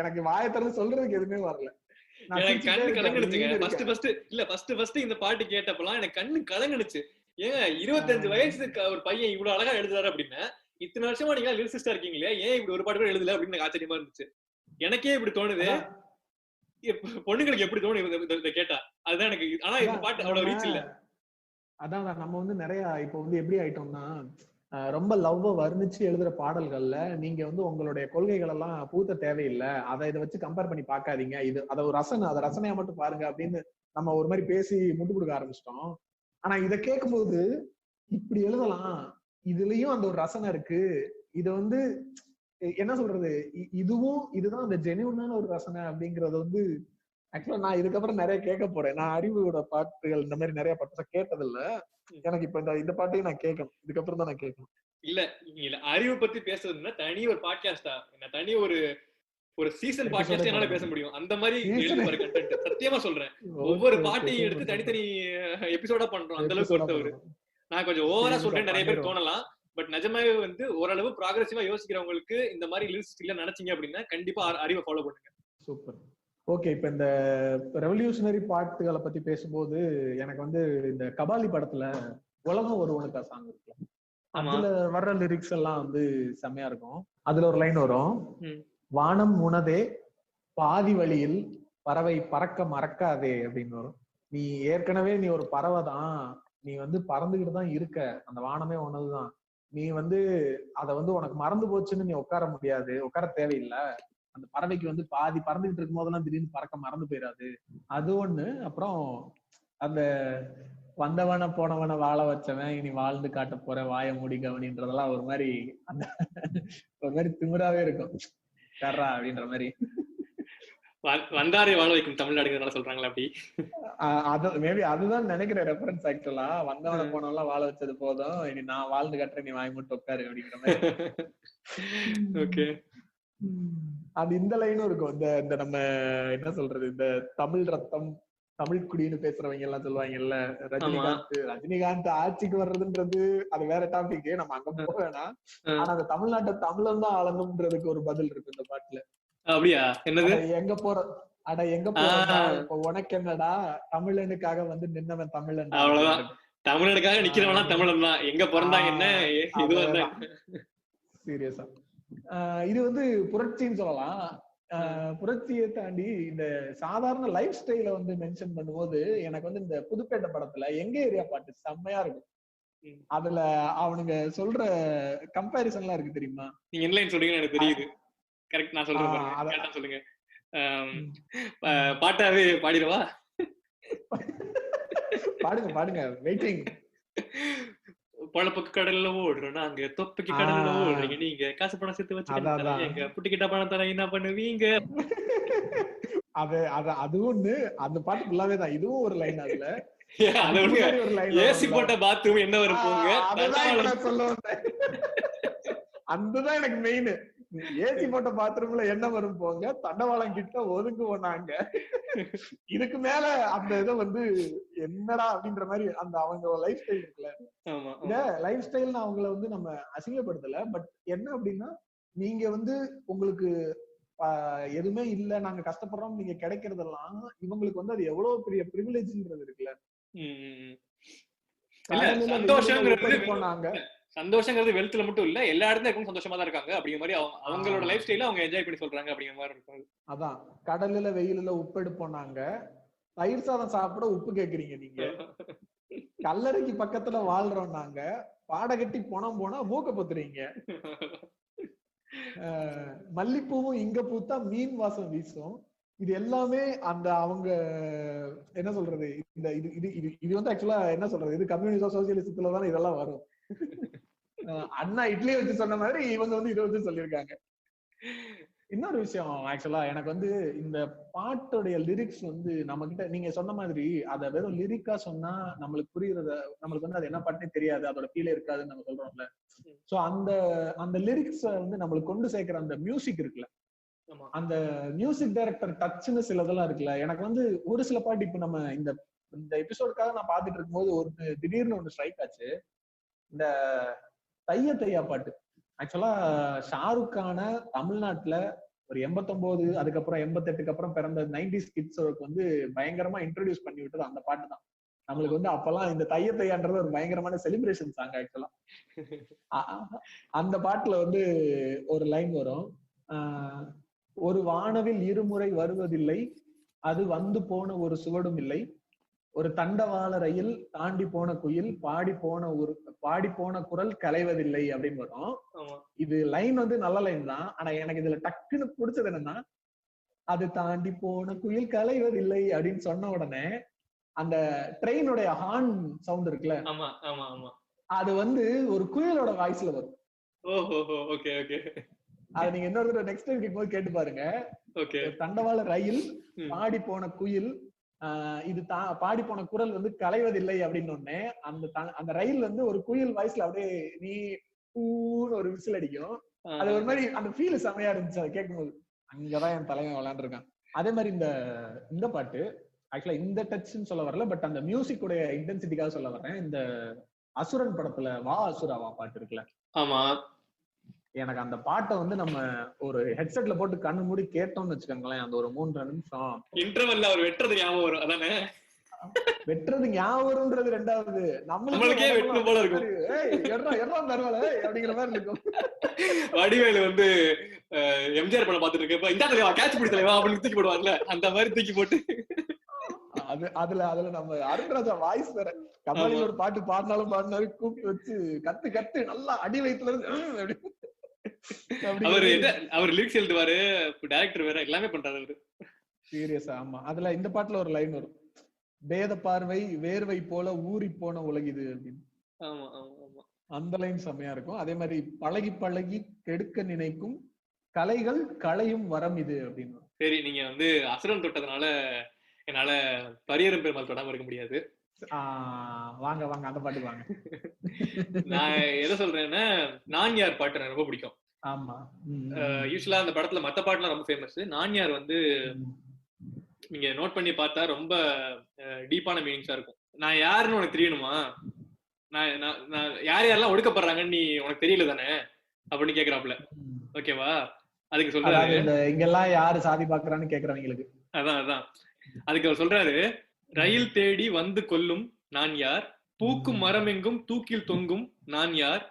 எனக்கு வாயை திறந்து சொல்றதுக்கு எதுவுமே வரல. எனக்கு கண்ணு கலங்குனுச்சுங்க. ஃபர்ஸ்ட் இந்த பாட்டு கேட்டப்பலாம் எனக்கு கண்ணு கலங்குனுச்சு. ஏங்க 25 வயசுக்கு ஒரு பையன் இவ்வளவு அழகா எழுதுறாரு அப்படின்னா, இத்தனை வருஷமா நீங்க லிரிசிஸ்டா இருக்கீங்களே, ஏன் இப்படி ஒரு பாட்டு கூட எழுதல அப்படின்னு எனக்கு ஆச்சரியமா இருந்துச்சு. எனக்கே இப்படி தோணுது, பொண்ணுங்களுக்கு எப்படி தோணும் இதை கேட்டா? அதுதான் எனக்கு. ஆனா இந்த பாட்டு அவ்வளவு ரீச் இல்ல. அதான் நம்ம வந்து நிறைய இப்ப வந்து எப்படி ஆயிட்டோம்னா, ரொம்ப லவ்வ வர்ணிச்சு எழுதுற பாடல்கள்ல நீங்க வந்து உங்களுடைய கொள்கைகள் எல்லாம் பூத்த தேவையில்லை, அதை இதை வச்சு கம்பேர் பண்ணி பாக்காதீங்க, இது அதை ஒரு அதை ரசனையா மட்டும் பாருங்க அப்படின்னு நம்ம ஒரு மாதிரி பேசி முட்டு கொடுக்க ஆரம்பிச்சிட்டோம். ஆனா இதை கேட்கும்போது இப்படி எழுதலாம், இதுலயும் அந்த ஒரு ரசனை இருக்கு, இத வந்து என்ன சொல்றது, இதுதான் அந்த ஜெனியூனான ஒரு ரசனை அப்படிங்கறது வந்து ஆக்சுவலா நான் இதுக்கப்புறம் நிறைய கேட்க போறேன். நான் அறிவோட பாட்டுகள் இந்த மாதிரி நிறைய பாட்டு கேட்டதில்ல. எனக்கு இப்ப இந்த பாட்டையும் நான் கேட்கணும், இதுக்கப்புறம் தான் நான் கேட்கணும். இல்ல அறிவு பத்தி பேசுறதுன்னா தனி ஒரு பாட்காஸ்டா, தனி ஒரு சீசன் பாட்காஸ்ட் என்னால பேச முடியும். அந்த மாதிரி எழுதுற கண்டென்ட் சத்தியமா சொல்றேன். ஒவ்வொரு பாட்டையும் எடுத்து தனித்தனி எபிசோடா பண்றோம். அந்த அளவுக்கு பொறுத்தவரை நான் கொஞ்சம் ஓவரா சொல்றேன், நிறைய பேர் தோணலாம். பட் நிஜமாவே வந்து ஓரளவு ப்ராக்ரெசிவா யோசிக்கிறவங்களுக்கு இந்த மாதிரி லிஸ்ட் இல்ல நினைச்சீங்க அப்படின்னா கண்டிப்பா அறிவை ஃபாலோ பண்ணுங்க. சூப்பர். ஓகே, இப்ப இந்த ரெவல்யூஷனரி பாட்டுகளை பத்தி பேசும்போது எனக்கு வந்து இந்த கபாலி படத்துல உலகம் ஒருவனுக்கா சாங் இருக்குல்ல, அதுல வர்ற லிரிக்ஸ் எல்லாம் வந்து செம்மையா இருக்கும். அதுல ஒரு லைன் வரும், வானம் உனதே பாதி வழியில் பறவை பறக்க மறக்காதே அப்படின்னு வரும். நீ ஏற்கனவே நீ ஒரு பறவை தான், நீ வந்து பறந்துகிட்டு தான் இருக்க, அந்த வானமே உனதுதான், நீ வந்து அத வந்து உனக்கு மறந்து போச்சுன்னு நீ உட்கார முடியாது, உட்கார தேவையில்லை. அந்த பறவைக்கு வந்து பாதி பறந்துகிட்டு இருக்கும் போதெல்லாம் திடீர்னு பறக்க மறந்து போயிடாது, அது ஒண்ணு. அப்புறம் அந்த வந்தவன போனவன வாழ வச்சவன் இனி வாழ்ந்து காட்ட போற வாய மூடி கவனின்றதெல்லாம் ஒரு மாதிரி அந்த ஒரு மாதிரி திமிராவே இருக்கும் கர்றா அப்படின்ற மாதிரி. வந்தாரை வாழ வைக்கும் தமிழ்நாடுங்கிறதுனால சொல்றாங்களா அப்படி? மேபி அதுதான் நினைக்கிறேன் ரெஃபரன்ஸ். ஆக்சுவலா வந்தவன போனவெல்லாம் வாழ வச்சது போதும், இனி நான் வாழ்ந்து காட்டுறேன், நீ வாய் மட்டும் உட்காரு அப்படிங்கிற மாதிரி. ஓகே, அது இந்த லைனும் இருக்கும். இந்த நம்ம என்ன சொல்றது, இந்த தமிழ் ரத்தம் தமிழ் குடின்னு பேசுறவங்க எல்லாம் சொல்லுவாங்கல்ல, ரஜினிகாந்த் ஆட்சிக்கு வர்றதுன்றது அது வேற டாபிக், நம்ம அங்க போக வேணாம். ஆனா அந்த தமிழ்நாட்டை தமிழன் தான் ஆளணும்ன்றதுக்கு ஒரு பதில் இருக்கு இந்த பாட்டுல. அப்படியா? என்னது? எங்க போற எங்க போறா இப்ப உனக்கு என்னடா, தமிழனுக்காக வந்து நின்னவன் தமிழன், அவ்வளவுதான். தமிழனுக்காக நிக்கிறவனா தமிழன் தான், எங்க பிறந்தா என்ன இது வந்து சீரியஸா இது வந்து புரட்சின்னு சொல்லலாம். புரட்சியை தாண்டி இந்த சாதாரண லைஃப் ஸ்டைல வந்து மென்ஷன் பண்ணும்போது எனக்கு வந்து இந்த புதுப்பேட்டை படத்துல எங்க ஏரியா பாட்டு செம்மையா இருக்கும். அதுல அவனுங்க சொல்ற கம்பேரிசன் எல்லாம் இருக்கு தெரியுமா? நீங்க என்ன லைன் சொல்றீங்கன்னு எனக்கு தெரியுது. கரெக்ட், நான் சொல்றேன் சொல்லுங்க. பாட்டாவே பாடிடவா? பாடுங்க பாடுங்க, வெயிட்டிங். பொழப்புக்கு கடல்ல ஓடுறோம் நாங்க, தொப்பைக்கு கடல்ல ஓடுறீங்க நீங்க, காசு பணம் சேர்த்து வச்சு எங்க புட்டிக்கிட்ட பணம் தர என்ன பண்ணுவீங்க? அதுவும் அந்த பாட்டு ஃபுல்லாவே தான். இதுவும் ஒரு லைன். அதுல ஏசி போட்ட பாத்ரூம் என்ன வரும் போங்க, அதுதான் எனக்கு மெயின். ஏசி போட்ட பாத்ரூம்ல என்ன வரும் போங்க, தண்டவாளம் கிட்ட ஒதுங்குவோம் நாங்க. இதுக்கு மேல அந்த இதை வந்து என்னடா அப்படின்ற மாதிரி அந்த அவங்க லைஃப் ஸ்டைல் இருக்குல்ல, இந்த லைஃப் ஸ்டைல் அவங்கள வந்து நம்ம அசிங்கப்படுத்தல. பட் என்ன அப்படின்னா, நீங்க வந்து உங்களுக்கு எதுவுமே இல்ல, நாங்க கஷ்டப்படுறோம், நீங்க கிடைக்கிறதெல்லாம் இவங்களுக்கு வந்து அது எவ்வளவு பெரிய பிரிவிலேஜ்ன்றது இருக்குல்ல. சந்தோஷங்கிறது வெல்த்ல மட்டும் இல்ல, எல்லா இடத்துல இருக்கும் சந்தோஷமா தான் இருக்காங்க அப்படிங்கிற மாதிரி அவங்களோட லைஃப் ஸ்டைல அவங்க என்ஜாய் பண்ணி சொல்றாங்க அப்படிங்கிற மாதிரி இருக்கும். அதான், கடல்ல வெயில்ல உப்பு எடுப்போம் நாங்க, தயிர் சாதம் சாப்பிட உப்பு கேக்குறீங்க நீங்க. கல்லறைக்கு பக்கத்துல வாழ்றோம் நாங்க, பாடகட்டி போனோம் போனா மூக்க பொத்துறீங்க. மல்லிப்பூவும் இங்க பூத்தா மீன் வாசம் வீசும். இது எல்லாமே அந்த அவங்க என்ன சொல்றது, இந்த இது இது இது இது வந்து ஆக்சுவலா என்ன சொல்றது, இது கம்யூனிசம் சோசியலிசத்துல தானே இதெல்லாம் வரும். அண்ணா இட்லி வச்சு சொன்ன மாதிரி இவங்க வந்து இதை வச்சு சொல்லியிருக்காங்க. இன்னொரு விஷயம், ஆக்சுவலா எனக்கு வந்து இந்த பாட்டுடைய லிரிக்ஸ் வந்து நம்ம கிட்ட நீங்க சொன்ன மாதிரி அத வெறும் லிரிக்கா சொன்னா நம்மளுக்கு புரியுறத, நம்மளுக்கு வந்து அது என்ன பாட்டுனே தெரியாது, அதோட ஃபீலே இருக்காதுன்னு நம்ம சொல்றோம்ல. சோ அந்த லிரிக்ஸ் வந்து நம்மளுக்கு கொண்டு சேர்க்கிற அந்த மியூசிக் இருக்குல்ல, அந்த மியூசிக் டைரக்டர் டச்னு சிலதெல்லாம் இருக்குல்ல. எனக்கு வந்து ஒரு சில பாட்டு இப்ப நம்ம இந்த எபிசோடுக்காக நான் பாத்துட்டு இருக்கும்போது ஒரு திடீர்னு ஒண்ணு ஸ்ட்ரைக் ஆச்சு. இந்த தைய தையா பாட்டு ஆக்சுவலா ஷாருக் கான தமிழ்நாட்டுல ஒரு 89 அதுக்கப்புறம் 88க்கு அப்புறம் பிறந்த 90s கிட்ஸோக்கு வந்து பயங்கரமா இன்ட்ரோடியூஸ் பண்ணி விட்டது அந்த பாட்டு தான். நம்மளுக்கு வந்து அப்பெல்லாம் இந்த தைய தையான்றது ஒரு பயங்கரமான செலிப்ரேஷன் சாங் ஆக்சுவலா. அந்த பாட்டுல வந்து ஒரு லைன் வரும், ஒரு வானவில் இருமுறை வருவதில்லை, அது வந்து போன ஒரு சுவடும் இல்லை, ஒரு தண்டவாள ரயில் தாண்டி போன குயில் பாடி போன குரல் கலைவதில்லை அப்படின்னு வரும். இது லைன் வந்து நல்ல லைன் தான். ஆனா எனக்கு இதுல டக்குன்னு பிடிச்சது என்னன்னா, அது தாண்டி போன குயில் கலைவதில்லை அப்படின்னு சொன்ன உடனே அந்த ட்ரெயினுடைய ஹார்ன் சவுண்ட் இருக்குல்ல, அது வந்து ஒரு குயிலோட வாய்ஸ்ல வரும். அது நீங்க இன்னொரு தடவை நெக்ஸ்ட் டைம் கேட்கும்போது கேட்டு பாருங்க. தண்டவாள ரயில் பாடி போன குயில், இது பாடி போன குரல் வந்து கலைவதில்லை அப்படின்னு ஒண்ணே அந்த ரயில் வந்து ஒரு குயில் வாய்ஸ்ல அப்படியே நீ பூன்னு ஒரு விசில் அடிக்கும். அது ஒரு மாதிரி அந்த ஃபீல் செமையா இருந்துச்சு அதை கேட்கும்போது. அங்கதான் என் தலைவன் விளையாண்டுருக்கான். அதே மாதிரி இந்த பாட்டு ஆக்சுவலா இந்த டச்ன்னு சொல்ல வரல, பட் அந்த மியூசிக் உடைய இன்டென்சிட்டிக்காக சொல்ல வரேன். இந்த அசுரன் படத்துல வா அசுராவா பாட்டு இருக்குல்ல, ஆமா, எனக்கு அந்த பாட்டை வந்து நம்ம ஒரு ஹெட்செட்ல போட்டு கண்ணு மூடி கேட்டோம்னு வச்சுக்கோங்களேன், அந்த ஒரு 3 நிமிஷம் இன்டர்வல்ல அவர் வெட்டுறது ஞாபகம் வரும். அதானே, வெட்டுறது ஞாபகம் வரும்ன்றது ரெண்டாவது, நம்மளுக்கே வெட்டணும் போல இருக்கும். அப்படிங்கிற மாதிரி இருக்கும். வடிவேலு வந்து எம்ஜிஆர் படம் பாத்துட்டு இருக்கப்ப இந்த தலைவா கேட்ச் பிடி தலைவா அப்படின்னு தூக்கி போடுவாங்கல்ல, அந்த மாதிரி தூக்கி போட்டு அதுல நம்ம அருண்ராஜா வாய்ஸ் வேற, கபாலில ஒரு பாட்டு பாடினாலும் கூப்பிட்டு வச்சு கத்து கத்து நல்லா அடி வயித்துல இருந்து அவர் லிரிக்ஸ் எழுதுவாரு, டைரக்டர் வேற எல்லாமே பண்றாரு அவரு. சீரியஸா? ஆமா. அதுல இந்த பாட்டுல ஒரு லைன் வரும், பேத பார்வை வேர்வை போல ஊறி போன உலகிது அப்படின்னு. அந்த லைன் செம்மையா இருக்கும். அதே மாதிரி பழகி பழகி கெடுக்க நினைக்கும் கலைகள் களையும் வரம் இது அப்படின்னு. சரி, நீங்க வந்து அசுரன் தொட்டதுனால என்னால பரியரும் பெருமாள் தொடாம இருக்க முடியாது. வாங்க வாங்க அந்த பாட்டு வாங்க. நான் எதை சொல்றேன்னா, நான் யார் பாட்டு எனக்கு ரொம்ப பிடிக்கும். ஆமா, யூஸ்வலா அந்த படத்துல மத்த பாட்டுலாம் ரொம்ப ஃபேமஸ். நான் யார் வந்து நீங்க நோட் பண்ணி பார்த்தா ரொம்ப டீப்பான மீனிங்ஸா இருக்கும். நான் யாருன்னு உனக்கு தெரியணுமா, நான் யார் யாரெல்லாம் ஒடுக்கப்படுறாங்கன்னு நீ உனக்கு தெரியல தானே அப்படின்னு கேக்குறாப்ல. ஓகேவா? அதுக்கு சொல்றாரு, இங்கெல்லாம் யாரு சாதி பாக்குறான்னு கேக்குறவங்களுக்கு. அதான் அதுக்கு அவர் சொல்றாரு, ரயில் தேடி வந்து கொல்லும் நான் யார், பூக்கும் மரம் எங்கும் தூக்கில் தொங்கும் நான் யார்,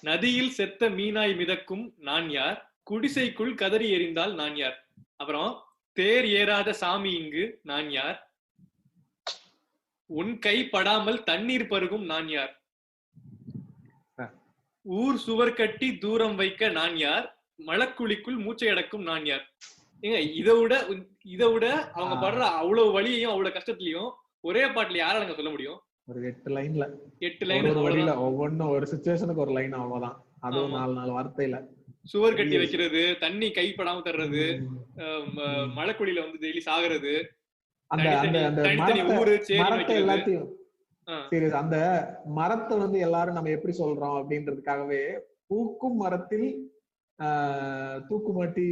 நதியில் செத்த மீனாய் மிதக்கும் நான் யார், குடிசைக்குள் கதறி எறிந்தால் நான் யார். அப்புறம் தேர் ஏறாத சாமி இங்கு நான் யார், உன் கை படாமல் தண்ணீர் பருகும் நான் யார், ஊர் சுவர் கட்டி தூரம் வைக்க நான் யார், மலக்குழிக்குள் மூச்சை அடக்கும் நான் யார். ஏங்க இதை விட அவங்க படுற அவ்வளவு வலியையும் அவ்வளவு கஷ்டத்துலயும் ஒரே பாட்டுல யாரால சொல்ல முடியும்? ஒரு 8 லைன்ல 8 லைன் ஒவ்வொன்னும் ஒரு சிச்சுவேஷனுக்கு ஒரு லைன் அவ்வளவுதான். அதுவும் 4 வார்த்தையில சுவர் கட்டி வைக்கிறது, தண்ணி கைப்படாம தர்றது, மலைக்குழியில வந்து டெய்லி சாகுறது, தனித்தனி ஊரு சேரி எல்லாத்தையும் அந்த மரத்தை வந்து எல்லாரும் நம்ம எப்படி சொல்றோம் அப்படின்றதுக்காகவே பூக்கும் மரத்தில் தூக்குமாட்டி,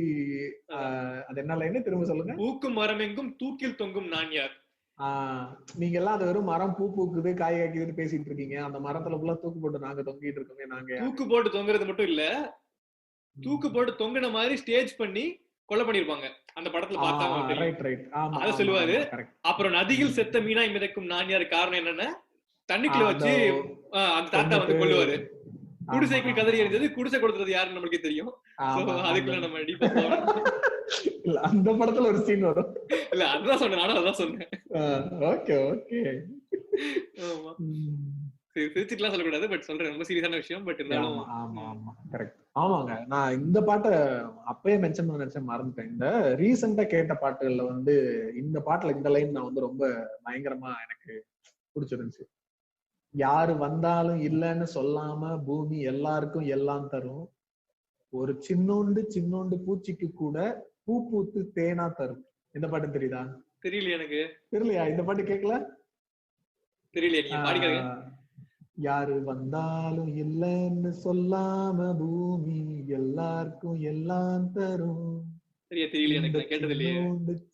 அது என்ன லைன் திரும்ப சொல்லுங்க? பூக்கும் மரம் எங்கும் தூக்கில் தொங்கும் நான் யார். நீங்க எல்லாம் அது வெறும் மரம் பூ பூக்குது காய் காய்க்குதுன்னு பேசிட்டு இருக்கீங்க, அந்த மரத்துல ஃபுல்லா தூக்கு போட்டு நாங்க தொங்கிட்டு இருக்கோமே. நாங்க தூக்கு போட்டு தொங்குறது மட்டும் இல்ல, தூக்கு போட்டு தொங்குன மாதிரி ஸ்டேஜ் பண்ணி கொலை பண்ணிருப்பாங்க அந்த படத்துல பார்த்தாங்க. அத சொல்லுவாரு. அப்புறம் நதியில் செத்த மீனாய் மிதக்கும் நான் யாரு, காரணம் என்னன்னா தண்ணிக்குள்ள வச்சு அந்த தாத்தா வந்து கொல்லுவாரு. குடிசைக்கு கதறி எறிஞ்சது, குடிசை கொடுத்தது யாருன்னு நம்மளுக்கே தெரியும். அதுக்குள்ள நம்ம டீப்பா இல்ல அந்த படத்துல ஒரு சீன் வரும். இல்ல அதான் சொன்னேன், நானும் அதான் சொன்னேன். Okay okay. ஆமா சரி, சிரிச்சுட்டுலாம் சொல்லக்கூடாது, பட் சொல்றேன் ரொம்ப சீரியஸான விஷயம். பட் இருந்தாலும் ஆமா ஆமா கரெக்ட். ஆமாங்க, நான் இந்த பாட்டை அப்பயே மென்ஷன் பண்ண நினைச்சேன், மறந்துட்டேன். இந்த ரீசெண்டா கேட்ட பாட்டுகள்ல வந்து இந்த பாட்டுல இந்த லைன் நான் வந்து ரொம்ப பயங்கரமா எனக்கு பிடிச்சிருந்துச்சு. யாரு வந்தாலும் இல்லைன்னு சொல்லாம பூமி எல்லாருக்கும் எல்லாம் தரும், ஒரு சின்னோண்டு பூச்சிக்கு கூட பூ பூத்து தேனா தரும். இந்த பாட்டு தெரியுதா? தெரியல எனக்கு. தெரியலையா? இந்த பாட்டு கேட்கல? தெரியல. யாரு வந்தாலும் இல்லைன்னு சொல்லாம பூமி எல்லாருக்கும் எல்லாம் தரும்,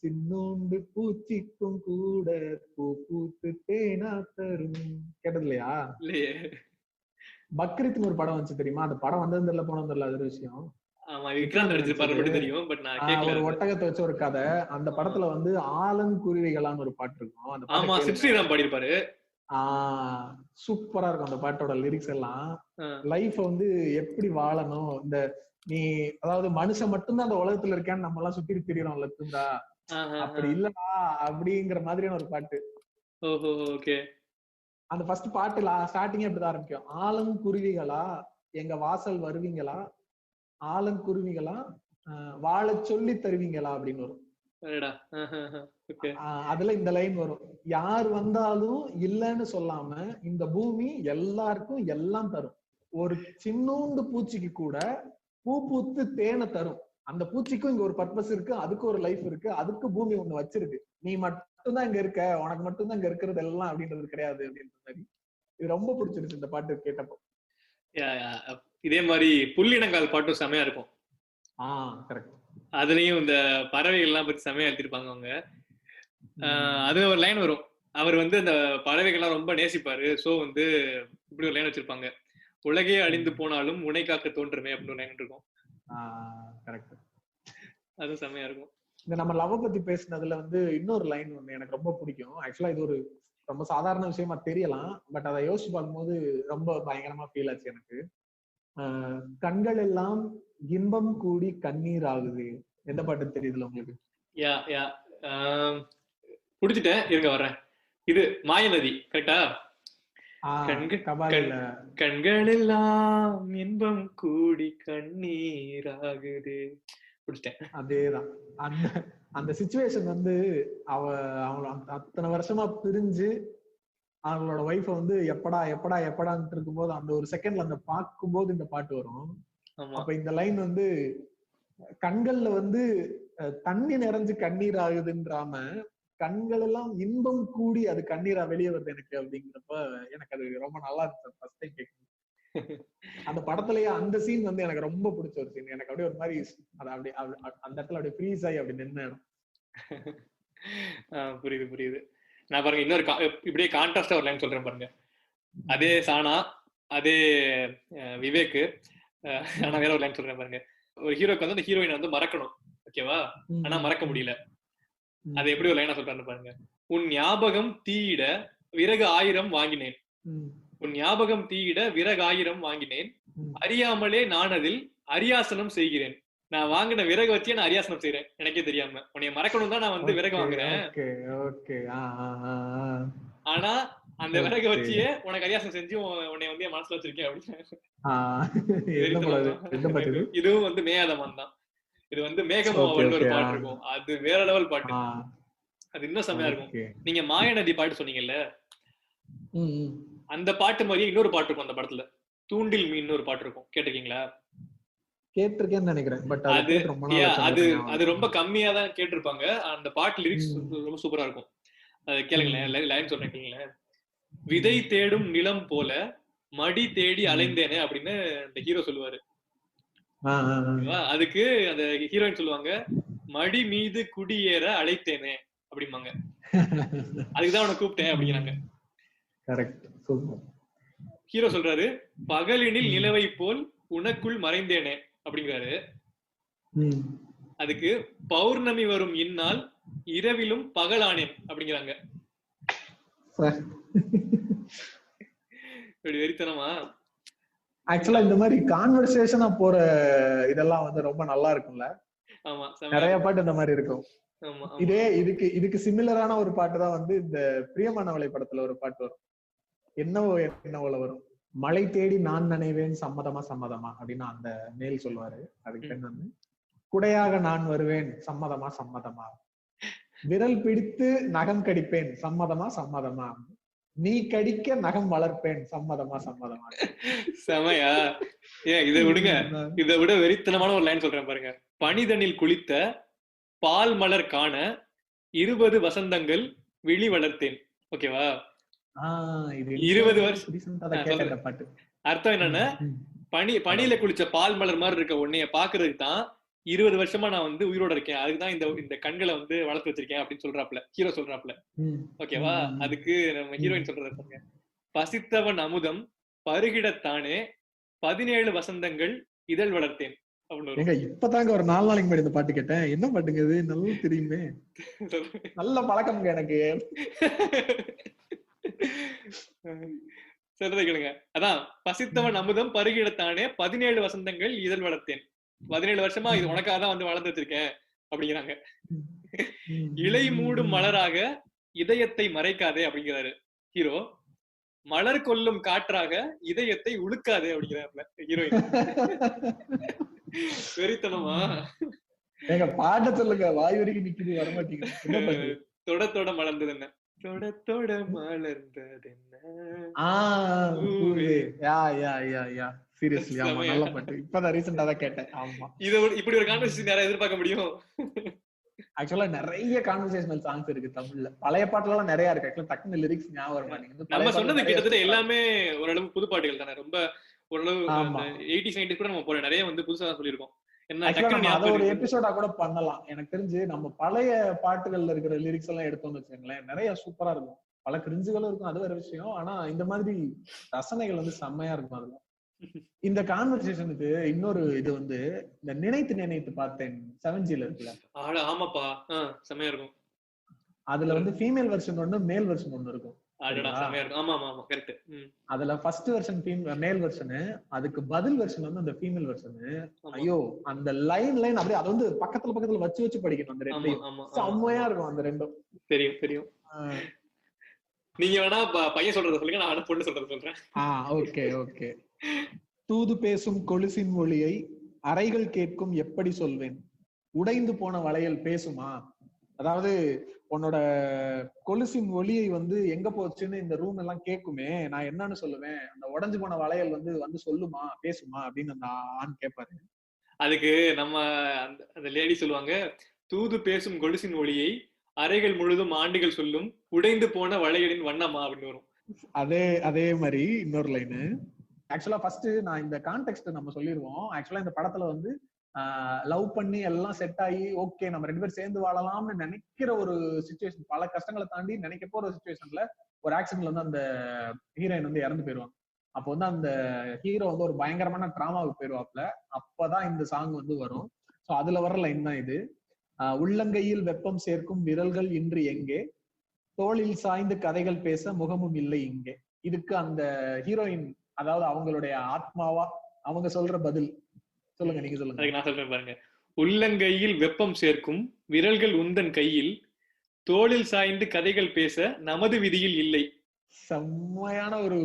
சின்னோண்டு பூச்சிக்கும் கூட பூ பூத்து தேனா தரும். கேட்டது இல்லையா? பக்ரீத்னு ஒரு படம் வந்துச்சு தெரியுமா? அந்த படம் வந்தது தெரியல, போனது தெரியல, அது ஒரு விஷயம். ஒரு ஒட்டகத்தை வச்ச ஒரு கதை. அந்த படத்துல வந்து ஆலங்குருவிகளான்னு ஒரு பாட்டு இருக்கும். அந்த பாடிருப்பாரு. சூப்பரா இருக்கும் அந்த பாட்டோட லிரிக்ஸ் எல்லாம். லைஃப் வந்து எப்படி வாழணும், இந்த நீ அதாவது மனுஷன் மட்டும்தான் அந்த உலகத்துல இருக்கான்னு நம்ம எல்லாம் சுத்தி திரியறோம்ல இருந்தா, அப்படி இல்லடா அப்படிங்கிற மாதிரியான ஒரு பாட்டு. அந்த ஃபர்ஸ்ட் பாட்டுல ஸ்டார்டிங்கே அப்படிதான் ஆரம்பிக்கும். ஆலங்குருவிகளா எங்க வாசல் வருவீங்களா, ஆலங்குருவிகளா வாழ சொல்லி தருவீங்களா அப்படின்னு வரும். அதுல இந்த லைன் வரும், யார் வந்தாலும் இல்லைன்னு சொல்லாம இந்த பூமி எல்லாருக்கும் எல்லாம் தரும், ஒரு சின்னோண்டு பூச்சிக்கு கூட பூ பூத்து தேனை தரும். அந்த பூச்சிக்கும் இங்க ஒரு பர்பஸ் இருக்கு, அதுக்கு ஒரு லைஃப் இருக்கு, அதுக்கு பூமி ஒண்ணு வச்சிருக்கு. நீ மட்டும்தான் இங்க இருக்க, உனக்கு மட்டும்தான் இங்க இருக்கிறது எல்லாம் அப்படின்றது கிடையாது அப்படின்ற மாதிரி. இது ரொம்ப பிடிச்சிருச்சு இந்த பாட்டு கேட்டப்போ. இதே மாதிரி புள்ளினங்கால் பாட்டும் செமையா இருக்கும். கரெக்ட். அதுலயும் இந்த பறவைகள் எல்லாம் பத்தி செமையா எழுதிருப்பாங்க அவங்க. அது ஒரு லைன் வரும், அவர் வந்து அந்த பறவைகள் எல்லாம் ரொம்ப நேசிப்பாரு. சோ வந்து இப்படி ஒரு லைன் வச்சிருப்பாங்க, உலகே அழிந்து போனாலும் உனை காக்க தோன்றுமே அப்படின்னு ஒரு லைன் இருக்கும். கரெக்ட். அது செமையா இருக்கும். இந்த நம்ம லவ் பத்தி பேசினதுல வந்து இன்னொரு லைன் ஒண்ணு எனக்கு ரொம்ப பிடிக்கும். ஆக்சுவலா இது ஒரு ரொம்ப சாதாரண விஷயமா தெரியலாம், பட் அதை யோசிச்சு பார்க்கும்போது ரொம்ப பயங்கரமா ஃபீல் ஆச்சு எனக்கு. கண்கள் எல்லாம் இன்பம் கூடி கண்ணீர் ஆகுது. எந்த பாட்டு தெரியுதுல உங்களுக்கு? புடிச்சிட்டேன், இருங்க வர்றேன். இது மாயநதி கரெக்டா? கண்கள் எல்லாம் இன்பம் கூடி கண்ணீர் ஆகுது. அதேதான். அந்த சிச்சுவேஷன் வந்து அவங்க அத்தனை வருஷமா பிரிஞ்சு அவங்களோட ஒய்ஃப வந்து எப்படா எப்படா எப்படான்னு இருக்கும்போது அந்த ஒரு செகண்ட்ல அந்த பார்க்கும்போது இந்த பாட்டு வரும். அப்ப இந்த லைன் வந்து கண்கள்ல வந்து தண்ணி நிறைஞ்சு கண்ணீர் ஆகுதுன்றாம கண்கள் எல்லாம் இன்பம் கூடி அது கண்ணீரா வெளியே வருது எனக்கு அப்படிங்கிறப்ப எனக்கு அது ரொம்ப நல்லா இருந்துச்சு ஃபர்ஸ்ட் டைம் கேட்கும். அந்த படத்துலயே அந்த சீன் வந்து எனக்கு ரொம்ப பிடிச்ச ஒரு சீன். எனக்கு அப்படியே ஒரு மாதிரி அது அப்படியே அந்த இடத்துல அப்படியே ஃப்ரீஸ் ஆகி அப்படி நின்று. புரியுது. நான் பாருங்க இன்னொரு இப்படியே கான்ட்ராஸ்டா ஒரு லைன் சொல்றேன் பாருங்க. அதே சானா, அதே விவேக், ஆனா வேற ஒரு லைன் சொல்றேன் பாருங்க. ஒரு ஹீரோக்கு வந்து அந்த ஹீரோயின் வந்து மறக்கணும், ஓகேவா? ஆனா மறக்க முடியல. அது எப்படி ஒரு லைனா சொல்றான்னு பாருங்க. உன் ஞாபகம் தீயிட விறகு 1000 வாங்கினேன், உன் ஞாபகம் தீயிட விறகு 1000 வாங்கினேன், அறியாமலே நான் அதில் அரியாசனம் செய்கிறேன், நான் வாங்கின விறகு வச்சே நான் அரியாசனம் செய்யறேன் எனக்கே தெரியாம. உன்னைய மறக்கணும் தான் நான் வந்து விறகு வாங்குறேன். ஆனா அந்த விறகு வச்சியே உனக்கு அரியாசனம் செஞ்சு உன்னை வந்து என் மனசுல வச்சிருக்கேன் அப்படின்னு. இதுவும் வந்து மேயாதமான் தான். இது வந்து மேகமோ அப்படின்னு ஒரு பாட்டு இருக்கும், அது வேற லெவல் பாட்டு, அது இன்னும் செம்மையா இருக்கும். நீங்க மாய நதி பாட்டு சொன்னீங்கல்ல, அந்த பாட்டு மாதிரியே இன்னொரு பாட்டு இருக்கும் அந்த படத்துல, தூண்டில் மீன் ஒரு பாட்டு இருக்கும், கேட்டிருக்கீங்களா? கேட்டிருக்கேன்னு நினைக்கிறேன். பட் அது ரொம்ப கம்மியா தான் கேட்டிருப்பாங்க. அந்த பாட்டு லிரிக்ஸ் ரொம்ப சூப்பரா இருக்கும். அது கேளுங்களேன், லைன் சொல்றேன் கேளுங்களேன். விதை தேடும் நிலம் போல மடி தேடி அலைந்தேனே அப்படின்னு அந்த ஹீரோ சொல்லுவாரு. அதுக்கு அந்த ஹீரோயின் சொல்லுவாங்க, மடி மீது குடியேற அழைத்தேனே அப்படிம்பாங்க. அதுக்குதான் அவனை கூப்பிட்டேன் அப்படிங்கிறாங்க. ஹீரோ சொல்றாரு, பகலினில் நிலவை போல் உனக்குள் மறைந்தேனே அப்படிங்கிறாரு. அதுக்கு பௌர்ணமி வரும் இந்நாள் இரவிலும் பகலானேன் அப்படிங்கிறாங்க. வெறித்தனமா. ஆக்சுவலா இந்த மாதிரி கான்வர்சேஷனா போற இதெல்லாம் வந்து ரொம்ப நல்லா இருக்கும்ல. ஆமா, நிறைய பாட்டு இந்த மாதிரி இருக்கும். இதுக்கு சிமிலரான ஒரு பாட்டு தான் வந்து இந்த பிரியமானவளை படத்துல ஒரு பாட்டு வரும், என்னவோ என்னவோல வரும், மழை தேடி நான் நினைவேன் சம்மதமா சம்மதமா அப்படின்னு அந்த மேல் சொல்லுவாரு. அதுக்கு பெண் வந்து, குடையாக நான் வருவேன் சம்மதமா சம்மதமா, விரல் பிடித்து நகம் கடிப்பேன் சம்மதமா சம்மதமா, நீ கடிக்க நகம் வளர்ப்பேன் சம்மதமா சம்மதமா. செமையா? இதை விடுங்க, இதை விட வெறித்தனமான ஒரு லைன் சொல்றேன் பாருங்க. பனிதனில் குளித்த பால் மலர் காண 20 வசந்தங்கள் விழி வளர்த்தேன். ஓகேவா? 20 வருஷம் அர்த்தம் என்னன்னா, பனியில குளிச்ச பால் மலர் மாதிரி இருக்க உன்னைய பாக்குறதுக்கு தான் 20 வருஷமா நான் வந்து உயிரோட இருக்கேன், அதுக்குதான் இந்த கண்களை வந்து வளர்த்து வச்சிருக்கேன் அப்படின்னு சொல்றாப்ல ஹீரோ சொல்றாப்ல. ஓகேவா? அதுக்கு நம்ம ஹீரோயின் சொல்றது பாருங்க, பசித்தவன் அமுதம் பருகிடத்தானே 17 வசந்தங்கள் இதழ் வளர்த்தேன் அப்படின்னு. இப்பதாங்க ஒரு 4 நாளைக்கு முன்னாடி இந்த பாட்டு கேட்டேன். என்ன பாட்டுங்க இது? நல்லா தெரியுமே, நல்ல பழக்கம் எனக்கு. சொல்றதை கேளுங்க. அதான், பசித்தவன் அமுதம் பருகிடத்தானே 17 வசந்தங்கள் இதழ் வளர்த்தேன், 17 வருஷமா இது உனக்காக தான் வந்து வளர்ந்து வச்சிருக்கேன் அப்படிங்கிறாங்க. இலை மூடும் மலராக இதயத்தை மறைக்காதே அப்படிங்கிறாரு ஹீரோ, மலர் கொல்லும் காற்றாக இதயத்தை உழுக்காதே அப்படிங்கிறாருல ஹீரோயின். வெறித்தனமா? எங்க பாட்ட சொல்லுங்க, வாய் வரைக்கும் நிக்குது, வர மாட்டேங்குது. தொட தொட மலர்ந்தது என்ன, தொட தொட மலர்ந்தது என்ன. சீரியஸ்லி ஆமா, நல்ல பாட்டு. இப்பதான் ரீசெண்டா தான் கேட்டேன். ஆமா, இது இப்படி ஒரு கான்வர்சேஷன் யாரை எதிர்பார்க்க முடியும்? ஆக்சுவலா நிறைய கான்வர்சேஷனல் சாங்ஸ் இருக்கு தமிழ்ல. பழைய பாட்டுல எல்லாம் நிறைய இருக்கு. ஆக்சுவலா டக்குனு லிரிக்ஸ் ஞாபகம் வர மாட்டேங்குது. நம்ம சொன்னது கிட்டத்தட்ட எல்லாமே ஓரளவு புது பாட்டுகள் தானே, ரொம்ப ஓரளவு 80s 90s கூட நம்ம போற நிறைய வந்து புதுசா தான் சொல்லியிருக்கோம். அத ஒரு எபிசோடா கூட பண்ணலாம். எனக்கு தெரிஞ்சு நம்ம பழைய பாட்டுகள்ல இருக்கிற லிரிக்ஸ் எல்லாம் எடுத்தோம்னு வச்சுக்கோங்களேன், நிறைய சூப்பரா இருக்கும். பல கிரிஞ்சுகளும் இருக்கும், அது வேற விஷயம். ஆனா இந்த மாதிரி ரசனைகள் வந்து செம்மையா இருக்கும் அதுல. இந்த கான்வர்சேஷனுக்கு இன்னொரு இது வந்து இந்த நினைத்து நினைத்து பார்த்தேன் 7Gல இருக்குல்ல. ஆமாப்பா, செம்மையா இருக்கும். அதுல வந்து ஃபீமேல் வெர்ஷன் ஒன்னு, மேல் வெர்ஷன் ஒன்னு இருக்கும். அதுல ஃபர்ஸ்ட் வெர்ஷன் மேல் வெர்ஷன், அதுக்கு பதில் வெர்ஷன் வந்து அந்த ஃபீமேல் வெர்ஷன். ஐயோ, அந்த லைன் அப்படியே அது வந்து பக்கத்துல வச்சு படிக்கணும். அந்த ரெண்டையும் செம்மையா இருக்கும். அந்த ரெண்டும் தெரியும். நீங்க வேணா பையன் சொல்றத சொல்லுங்க, நான் பொண்ணு சொல்றத சொல்றேன். ஓகே. தூது பேசும் கொலுசின் மொழியை அறைகள் கேட்கும் எப்படி சொல்வேன், உடைந்து போன வளையல் பேசுமா. அதாவது உன்னோட கொலுசின் ஒளியை வந்து எங்க போச்சுன்னு இந்த ரூம் எல்லாம் கேட்குமே, நான் என்னன்னு சொல்லுவேன், அந்த உடைஞ்சு போன வளையல் வந்து சொல்லுமா பேசுமா அப்படின்னு அந்த ஆண் கேட்பாரு. அதுக்கு நம்ம அந்த லேடி சொல்லுவாங்க, தூது பேசும் கொலுசின் ஒளியை அறைகள் முழுதும் ஆண்டுகள் சொல்லும் உடைந்து போன வளையலின் வண்ணமா அப்படின்னு வரும். அதே மாதிரி இன்னொரு லைனு. ஆக்சுவலா ஃபர்ஸ்ட் நான் இந்த கான்டெக்ஸ்ட் நம்ம சொல்லிடுவோம். ஆக்சுவலா இந்த படத்துல வந்து லவ் பண்ணி எல்லாம் செட் ஆகி ஓகே நம்ம 2 பேரும் சேர்ந்து வாழலாம்னு நினைக்கிற ஒரு சிச்சுவேஷன், பல கஷ்டங்களை தாண்டி நினைக்க போற ஒரு சிச்சுவேஷன்ல ஒரு ஆக்சிடென்ட்ல வந்து அந்த ஹீரோயின் வந்து இறந்து போயிருவாங்க. அப்போ வந்து அந்த ஹீரோ வந்து ஒரு பயங்கரமான டிராமாவுக்கு போயிருவாப்ல. அப்பதான் இந்த சாங் வந்து வரும். ஸோ அதுல வர்ற லைன் தான் இது. உள்ளங்கையில் வெப்பம் சேர்க்கும் விரல்கள் இன்று எங்கே, தோளில் சாய்ந்து கதைகள் பேச முகமும் இல்லை இங்கே. இதுக்கு அந்த ஹீரோயின், அதாவது அவங்களுடைய ஆத்மாவா அவங்க சொல்ற பதில் சொல்லுங்க, நீங்க சொல்லுங்க. அதுக்கு நான் சொல்றேன் பாருங்க. உள்ளங்கையில் வெப்பம் சேர்க்கும் விரல்கள் உந்தன் கையில், தோளில் சாய்ந்து கதைகள் பேச நமது விதியில் இல்லை. செம்மையான ஒரு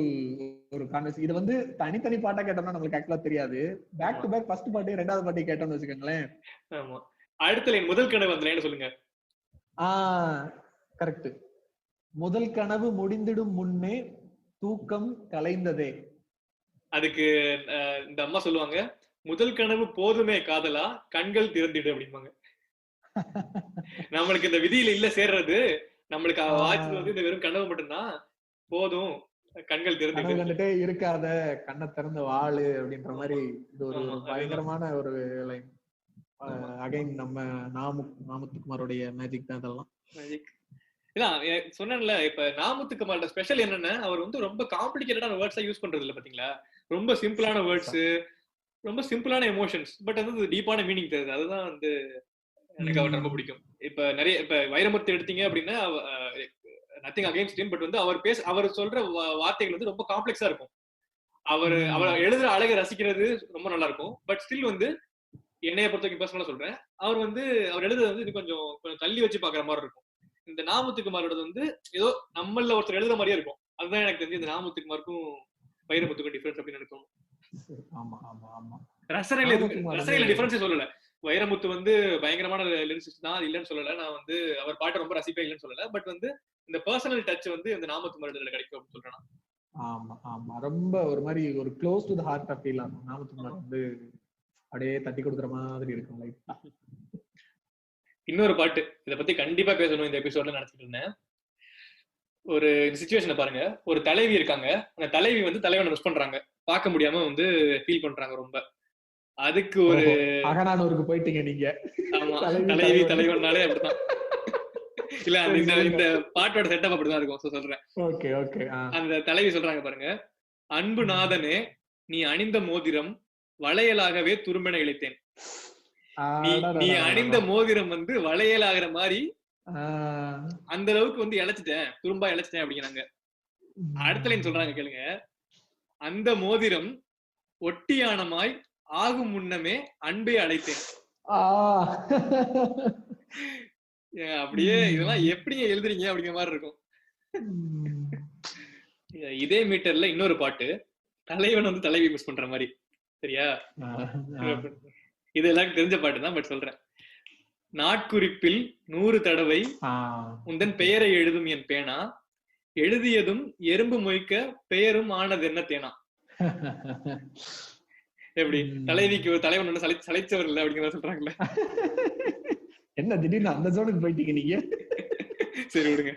ஒரு கான்வெர்சேஷன். இது வந்து தனித்தனி பாட்டா கேட்டோம்னா நம்மளுக்கு ஆக்சுவலா தெரியாது. பேக் டு பேக் ஃபர்ஸ்ட் பாட்டு ரெண்டாவது பாட்டு கேட்டோம்னு வச்சுக்கோங்களேன். ஆமா. அடுத்த லைன் முதல் கனவு அந்த லைன் சொல்லுங்க. கரெக்ட். முதல் கனவு முடிந்திடும் முன்னே தூக்கம் கலைந்ததே. அதுக்கு இந்த அம்மா சொல்லுவாங்க, முதல் கனவு போதுமே காதலா கண்கள் திறந்திடு அப்படிம்பாங்க. நம்மளுக்கு இந்த விதியில இல்ல சேர்றது, நம்மளுக்கு வாய்ச்சது வந்து இந்த வெறும் கனவு மட்டும்தான், போதும் கண்கள் திறந்துட்டே இருக்காத கண்ணை திறந்த வாழு அப்படின்ற மாதிரி. இது ஒரு பயங்கரமான ஒரு லைன். அகைன் நம்ம நாமுத்துக்குமாரோடைய மேஜிக் தான் இதெல்லாம். சொன்னேன்ல, இப்ப நாமுத்துக்குமாரோட ஸ்பெஷல் என்னன்னா, அவர் வந்து ரொம்ப காம்ப்ளிகேட்டடான வேர்ட்ஸா யூஸ் பண்றது இல்ல பாத்தீங்களா. ரொம்ப சிம்பிளான வேர்ட்ஸ், ரொம்ப சிம்பிளான எமோஷன்ஸ், பட் வந்து டீப்பான மீனிங் தருது. அதுதான் வந்து எனக்கு அவர் ரொம்ப பிடிக்கும். இப்ப நிறைய இப்ப வைரமுத்து எடுத்தீங்க அப்படின்னா, நத்திங் அகைன்ஸ்ட் ஹிம், பட் வந்து அவர் சொல்ற வார்த்தைகள் வந்து ரொம்ப காம்ப்ளெக்ஸா இருக்கும். அவர் எழுதுற அழகை ரசிக்கிறது ரொம்ப நல்லா இருக்கும். பட் ஸ்டில் வந்து என்னைய பொறுத்த வரைக்கும் பர்சனலா சொல்றேன், அவர் எழுதுறது வந்து இது கொஞ்சம் தள்ளி வச்சு பாக்குற மாதிரி இருக்கும். இந்த நாமுத்துக்குமாரோட வந்து ஏதோ நம்மள ஒருத்தர் எழுதுற மாதிரியே இருக்கும். அதுதான் எனக்கு தெரிஞ்சு இந்த நாமுத்துக்குமாருக்கும் வைரமுத்துக்கும் டிஃபரன்ஸ் அப்படின்னு நினைக்கும். ரசனையில டிஃபரன்ஸே சொல்லல. வைரமுத்து வந்து பயங்கரமான லிரிசிஸ்ட் தான், இல்லைன்னு சொல்லல. நான் வந்து அவர் பாட்டு ரொம்ப ரசிப்பேன் இல்லைன்னு சொல்லல. பட் வந்து இந்த பர்சனல் டச் வந்து இந்த நாமுத்துக்குமாரோட கிடைக்கும் அப்படின்னு சொல்றேன். ஆமா ஆமா, ரொம்ப ஒரு மாதிரி ஒரு close to the heart of feel ஆகும். நாமுத்துக்குமார் வந்து அப்படியே தட்டி கொடுக்குற மாதிரி இருக்கும் லைட்டா. இன்னொரு பாட்டு இத பத்தி கண்டிப்பா பேசணும் இந்த எபிசோட்ல நினைச்சிட்டு இருந்தேன். ஒரு சிச்சுவேஷனை பாருங்க. ஒரு தலைவி இருக்காங்க, அந்த தலைவி வந்து தலைவனை மிஸ் பண்றாங்க, பார்க்க முடியாம வந்து ஃபீல் பண்றாங்க ரொம்ப. அதுக்கு ஒரு அகநானூருக்கு போயிட்டீங்க நீங்க. ஆமா, தலைவி தலைவனாலே அப்படிதான். இல்ல இந்த பாட்டோட செட்டப் அப்படிதான் இருக்கும். சொல்றேன். Okay okay. அந்த தலைவி சொல்றாங்க பாருங்க, அன்பு நாதனே நீ அணிந்த மோதிரம் வளையலாகவே துரும்பென இழைத்தேன். நீ அணிந்த மோதிரம் வந்து வளையல் ஆகிற மாதிரி அந்த அளவுக்கு வந்து இழைச்சிட்டேன், துரும்பா இழைச்சிட்டேன் அப்படிங்கிறாங்க. அடுத்த லைன் சொல்றாங்க கேளுங்க, அந்த மோதிரம் ஒட்டியானமாய் ஆகும் முன்னமே அன்பே அழைத்தேன். அப்படியே இதெல்லாம் எப்படிங்க எழுதுறீங்க அப்படிங்கிற மாதிரி இருக்கும். இதே மீட்டர்ல இன்னொரு பாட்டு, தலைவன் வந்து தலைவி மிஸ் பண்ற மாதிரி. சரியா? இது எல்லாருக்கும் தெரிஞ்ச பாட்டு தான், பட் சொல்றேன். நாட்குறிப்பில் 100 தடவை உந்தன் பெயரை எழுதும் என் பேனா, எழுதியதும் எறும்பு மொய்க்க பெயரும் ஆனது என்ன தேனா. எப்படி தலைவிக்கு ஒரு தலைவன் ஒண்ணு சளைச்சவர் இல்ல அப்படிங்கிற சொல்றாங்கல்ல. என்ன திடீர்னு அந்த ஜோனுக்கு போயிட்டீங்க நீங்க? சரி விடுங்க.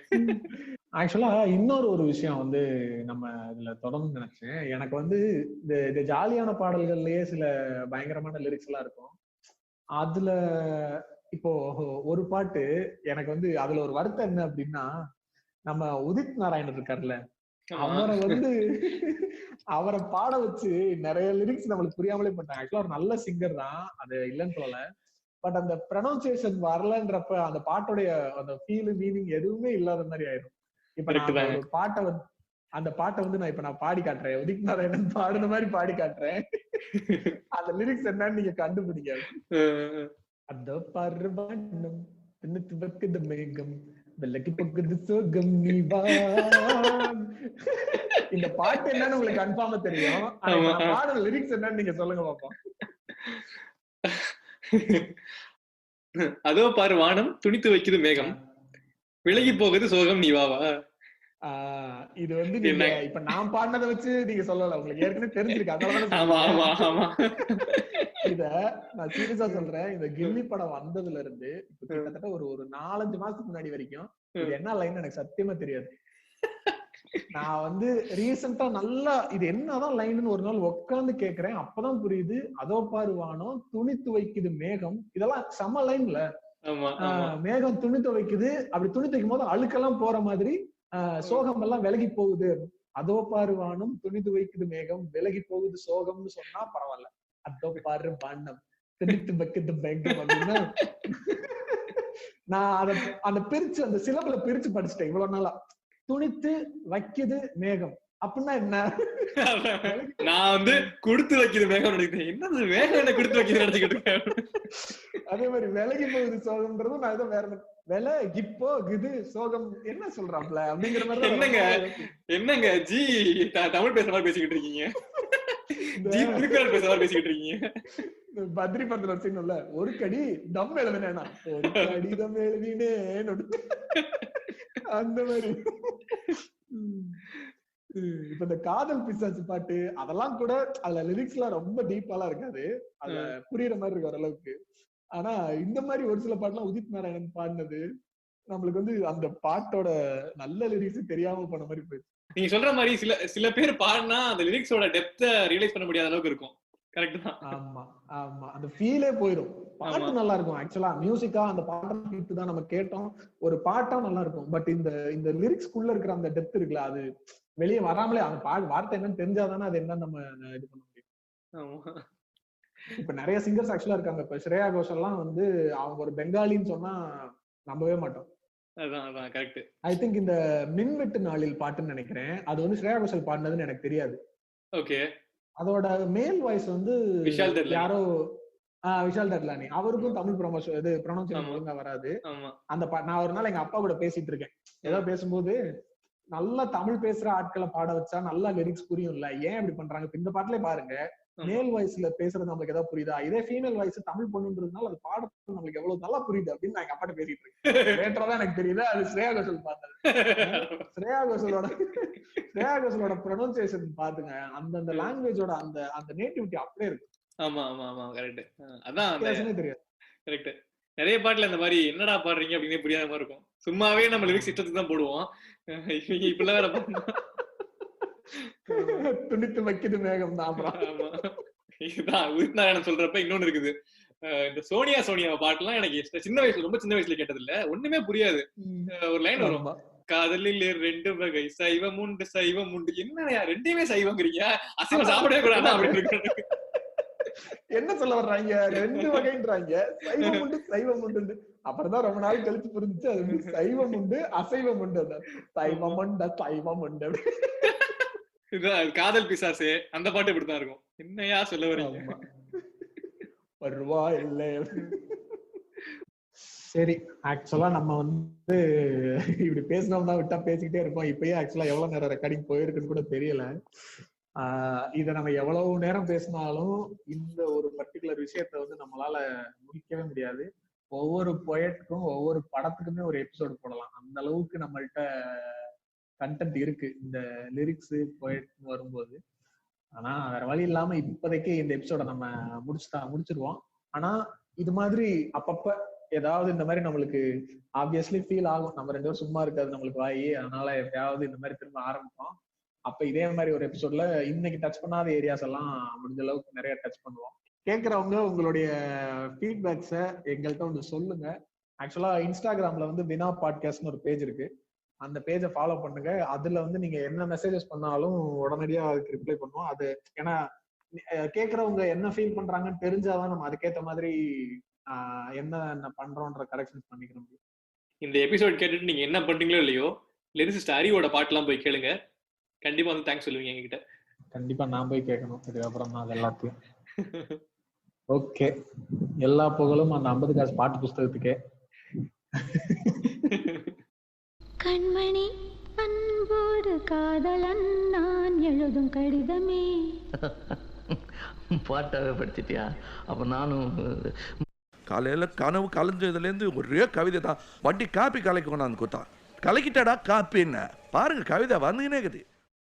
ஆக்சுவலா இன்னொரு ஒரு விஷயம் வந்து நம்ம இதுல தொடர்ந்து நினைச்சேன். எனக்கு வந்து இந்த ஜாலியான பாடல்கள்லயே சில பயங்கரமான லிரிக்ஸ் எல்லாம் இருக்கும். அதுல இப்போ ஒரு பாட்டு எனக்கு வந்து அதுல ஒரு வருத்தம் என்ன அப்படின்னா, நம்ம உதித் நாராயணன் இருக்காருல்ல, அவரை வந்து அவரை பாட வச்சு நிறைய லிரிக்ஸ் நம்மளுக்கு புரியாமலே பண்ணாங்க. ஆக்சுவலா ஒரு நல்ல சிங்கர் தான், அது இல்லைன்னு சொல்லல. பட் அந்த ப்ரொனவுன்சியேஷன் வரலன்றப்ப அந்த பாட்டோடைய அந்த ஃபீல் மீனிங் எதுவுமே இல்லாத மாதிரி ஆயிடும். இப்ப நான் அந்த பாட்டை வந்து நான் பாடி காட்டுறேன், உதித் நாராயணன் பாடுன மாதிரி பாடி காட்டுறேன். அந்த லிரிக்ஸ் என்னன்னு நீங்க கண்டுபிடிங்க. அந்த பர்வண்ணம் திண்ணத்து வைக்குது மேகம் வெள்ளக்கி பக்குது சோகம் நீ வா. இந்த பாட்டு என்னன்னு உங்களுக்கு கன்ஃபார்மா தெரியும். பாடுற லிரிக்ஸ் என்னன்னு நீங்க சொல்லுங்க பாப்போம். அதோ பாரு வானம் துணித்து வைக்குது மேகம் விலகி போகுது சோகம் நீ வாவா. இது வந்து நீங்க இப்ப நான் பாடினதை வச்சு நீங்க சொல்லல, உங்களுக்கு ஏற்கனவே தெரிஞ்சிருக்கு. இத நான் சீரியஸா சொல்றேன். இந்த கில்லி படம் வந்ததுல இருந்து இப்ப கிட்டத்தட்ட ஒரு 4-5 மாசத்துக்கு முன்னாடி வரைக்கும் இது என்ன லைன் எனக்கு சத்தியமா தெரியாது. நான் வந்து ரீசெண்டா நல்லா இது என்னதான் லைன்னு ஒரு நாள் உட்கார்ந்து கேக்குறேன், அப்பதான் புரியுது. அதோ பாரு வானம் துணி துவைக்குது மேகம், இதெல்லாம் செம லைன்ல. மேகம் துணி துவைக்குது, அப்படி துணி துவைக்கும் போது அழுக்கெல்லாம் போற மாதிரி சோகம் எல்லாம் விலகி போகுது. அதோ பாரு வானம் துணி துவைக்குது மேகம் விலகி போகுது சோகம்னு சொன்னா பரவாயில்ல. அதோ பாரு வானம் துணித்து வைக்குது மேகம் அப்படின்னா நான் அந்த பிரிச்சு அந்த சிலபுல பிரிச்சு படிச்சுட்டேன் இவ்வளவு நாளா. துணித்து வைக்குது மேகம் அப்படின்னா என்ன? நான் வந்து குடுத்து வைக்குது மேகம் நினைக்கிறேன். என்ன மேகம் என்ன குடுத்து வைக்குது நினைச்சுக்கிட்டு இருக்கேன். அதே மாதிரி விலகி போகுது சோகம்ன்றதும் நான் ஏதோ வேற விலை இப்போ இது சோகம் என்ன சொல்றாப்ல அப்படிங்கிற மாதிரி என்னங்க ஜி தமிழ் பேசுற மாதிரி பேசிக்கிட்டு இருக்கீங்க, ஜி திருக்குறள் பேசுற மாதிரி பேசிக்கிட்டு இருக்கீங்க. பத்ரி படத்துல வச்சுக்கணும்ல, ஒரு கடி தம் எழுதுனேனா ஒரு கடி தம் எழுதினேன் அந்த மாதிரி. இப்ப இந்த காதல் பிசாசு பாட்டு அதெல்லாம் கூட அதுல லிரிக்ஸ் எல்லாம் ரொம்ப டீப்பாலாம் இருக்காது, அத புரியுற மாதிரி இருக்கு ஓரளவுக்கு. ஆனா இந்த மாதிரி ஒரு சில பாட்டுலாம் உதித் நாராயணன் பாடினது நம்மளுக்கு வந்து அந்த பாட்டோட நல்ல லிரிக்ஸ் தெரியாம போன மாதிரி போயிடுச்சு. நீங்க சொல்ற மாதிரி சில பேர் பாடினா அந்த லிரிக்ஸோட டெப்த ரியலைஸ் பண்ண முடியாத அளவுக்கு இருக்கும். கரெக்ட் தான். ஆமா ஆமா, அந்த ஃபீலே போயிடும். பாட்டு நல்லா இருக்கும் ஆக்சுவலா, மியூசிக்கா அந்த பாட்டு தான் நம்ம கேட்டோம், ஒரு பாட்டா நல்லா இருக்கும். பட் இந்த லிரிக்ஸ்க்குள்ள இருக்கிற அந்த டெப்த் இருக்குல்ல, அது வெளியே வராமலே அந்த வார்த்தை என்னன்னு தெரிஞ்சாதானே அது என்னன்னு நம்ம இது பண்ண முடியும். இப்ப நிறைய சிங்கர்ஸ் ஆக்சுவலா இருக்காங்க. இப்ப ஸ்ரேயா கோஷல் எல்லாம் வந்து அவங்க ஒரு பெங்காலின்னு சொன்னா நம்பவே மாட்டோம். ஐ திங்க் இந்த மின்வெட்டு நாளில் பாட்டுன்னு நினைக்கிறேன், அது வந்து ஸ்ரேயா கோஷல் பாடினதுன்னு எனக்கு தெரியாது. ஓகே. அதோட மேல் வாய்ஸ் வந்து யாரோ விஷால் தர்லானி, அவருக்கும் தமிழ் ப்ரொமோஷன் இது ப்ரொனவுன்சியேஷன் ஒழுங்கா வராது. அந்த நான் ஒரு நாள் எங்க அப்பா கூட பேசிட்டு இருக்கேன், ஏதோ பேசும்போது நல்லா தமிழ் பேசுற ஆட்களை பாட வச்சா நல்லா லிரிக்ஸ் புரியும் இல்ல, ஏன் இப்படி பண்றாங்க? இந்த பாட்டுல பாருங்க, மேல் வாய்ஸ்ல பேசுறது நம்மளுக்கு ஏதாவது புரியுதா? இதே ஃபீமேல் வாய்ஸ் தமிழ் பொண்ணுன்றதுனால அது பாடுறது நம்மளுக்கு எவ்வளவு நல்லா புரியுது அப்படின்னு நான் எங்க அப்பாட்ட பேசிட்டு இருக்கேன். லேட்டரா தான் எனக்கு தெரியுது அது ஸ்ரேயா கோஷல் பார்த்தது. ஸ்ரேயா கோஷலோட ப்ரொனவுன்சியேஷன் பாத்துங்க, அந்த லாங்குவேஜோட அந்த நேட்டிவிட்டி அப்படியே இருக்கு. ஆமா ஆமா ஆமா, கரெக்ட். அதான் தெரியாது. கரெக்ட். நிறைய பாட்டுல இந்த மாதிரி என்னடா பாடுறீங்க அப்படின்னு புரியாத மாதிரி இருக்கும். சும்மாவே நம்ம லிரிக்ஸ் இஷ்டத்துக்கு தான் போடுவோம். இப்படிலாம் வேற துணித்து வைக்குது மேகம் தான். இதுதான் உதித் நாராயணன் சொல்றப்ப இன்னொன்னு இருக்குது. இந்த சோனியா பாட்டுலாம் எனக்கு சின்ன வயசுல, ரொம்ப சின்ன வயசுல கேட்டது இல்ல, ஒண்ணுமே புரியாது. ஒரு லைன் வரும், காதலில் 2 வகை சைவம் உண்டு சைவம் உண்டு. என்னையா ரெண்டையுமே சைவங்கிறீங்க, அசைவம் சாப்பிடவே கூடாது அப்படின்னு இருக்கு. என்ன சொல்ல வர்றாங்க? 2 வகைன்றாங்க, சைவம் உண்டு சைவம் உண்டு. அப்புறம்தான் ரொம்ப நாள் கழிச்சு புரிஞ்சுச்சு அது வந்து சைவம் உண்டு அசைவம் உண்டு. சைவம் உண்டு சைவம் உண்டு. காதல் பிசாசே அந்த பாட்டு இப்படித்தான் இருக்கும். என்னையா சொல்ல வரீங்க? வருவா இல்ல. சரி, ஆக்சுவலா நம்ம வந்து இப்படி பேசணும்னா விட்டா பேசிக்கிட்டே இருப்போம். இப்பயே ஆக்சுவலா எவ்வளவு நேரம் ரெக்கார்டிங் போயிருக்குன்னு கூட தெரியல. இத நம்ம எவ்வளவு நேரம் பேசினாலும் இந்த ஒரு பர்டிகுலர் விஷயத்த வந்து நம்மளால முடிக்கவே முடியாது. ஒவ்வொரு பொயட்டுக்கும் ஒவ்வொரு படத்துக்குமே ஒரு எபிசோடு போடலாம், அந்த அளவுக்கு நம்மள்ட்ட கண்டென்ட் இருக்கு இந்த லிரிக்ஸ் பொயட் வரும்போது. ஆனா வேற வழி இல்லாம இப்போதைக்கு இந்த எபிசோட நம்ம முடிச்சிருவோம். ஆனா இது மாதிரி அப்பப்ப ஏதாவது இந்த மாதிரி நம்மளுக்கு ஆப்வியஸ்லி ஃபீல் ஆகும், நம்ம 2 பேரும் சும்மா இருக்காது நம்மளுக்கு வாயி, அதனால எப்பயாவது இந்த மாதிரி திரும்ப ஆரம்பிப்போம். அப்ப இதே மாதிரி ஒரு எபிசோட்ல இன்னைக்கு டச் பண்ணாத ஏரியாஸ் எல்லாம் முடிஞ்ச அளவுக்கு நிறைய டச் பண்ணுவோம். கேட்கறவங்க உங்களுடைய ஃபீட்பேக்ஸை எங்கள்கிட்ட வந்து சொல்லுங்க. ஆக்சுவலா இன்ஸ்டாகிராம்ல வந்து வினா பாட்காஸ்ட்னு ஒரு பேஜ் இருக்கு, அந்த பேஜை ஃபாலோ பண்ணுங்க. அதுல வந்து நீங்க என்ன மெசேஜஸ் பண்ணாலும் உடனடியா அதுக்கு ரிப்ளை பண்ணுவோம். அது ஏன்னா கேட்கறவங்க என்ன ஃபீல் பண்றாங்கன்னு தெரிஞ்சாதான் நம்ம அதுக்கேற்ற மாதிரி என்ன பண்றோன்ற கரெக்ஷன்ஸ் பண்ணிக்க முடியும். இந்த எபிசோட் கேட்டுட்டு நீங்க என்ன பண்றீங்களோ இல்லையோ, லிரிசிஸ்ட் ஹரியோட பாட்டுலாம் போய் கேளுங்க, கண்டிப்பா வந்து தேங்க்ஸ் சொல்லுவீங்க எங்ககிட்ட. கண்டிப்பா நான் போய் கேட்கணும் இதுக்கப்புறம் தான் அது எல்லாத்தையும். ஓகே, எல்லா புகழும் அந்த 50 காசு பாட்டு புஸ்தகத்துக்கே. கண்மணி அன்போடு காதலன் நான் எழுதும் கடிதமே. பாட்டாவே படிச்சிட்டியா? அப்ப நானும் காலையில கனவு கலைஞ்சதுலேருந்து ஒரே கவிதை தான். வண்டி காப்பி கலைக்கு கொண்டாந்து கொடுத்தா, கலக்கிட்டாடா காப்பின்னு பாருங்க, கவிதை வந்துக்கினே இருக்குது.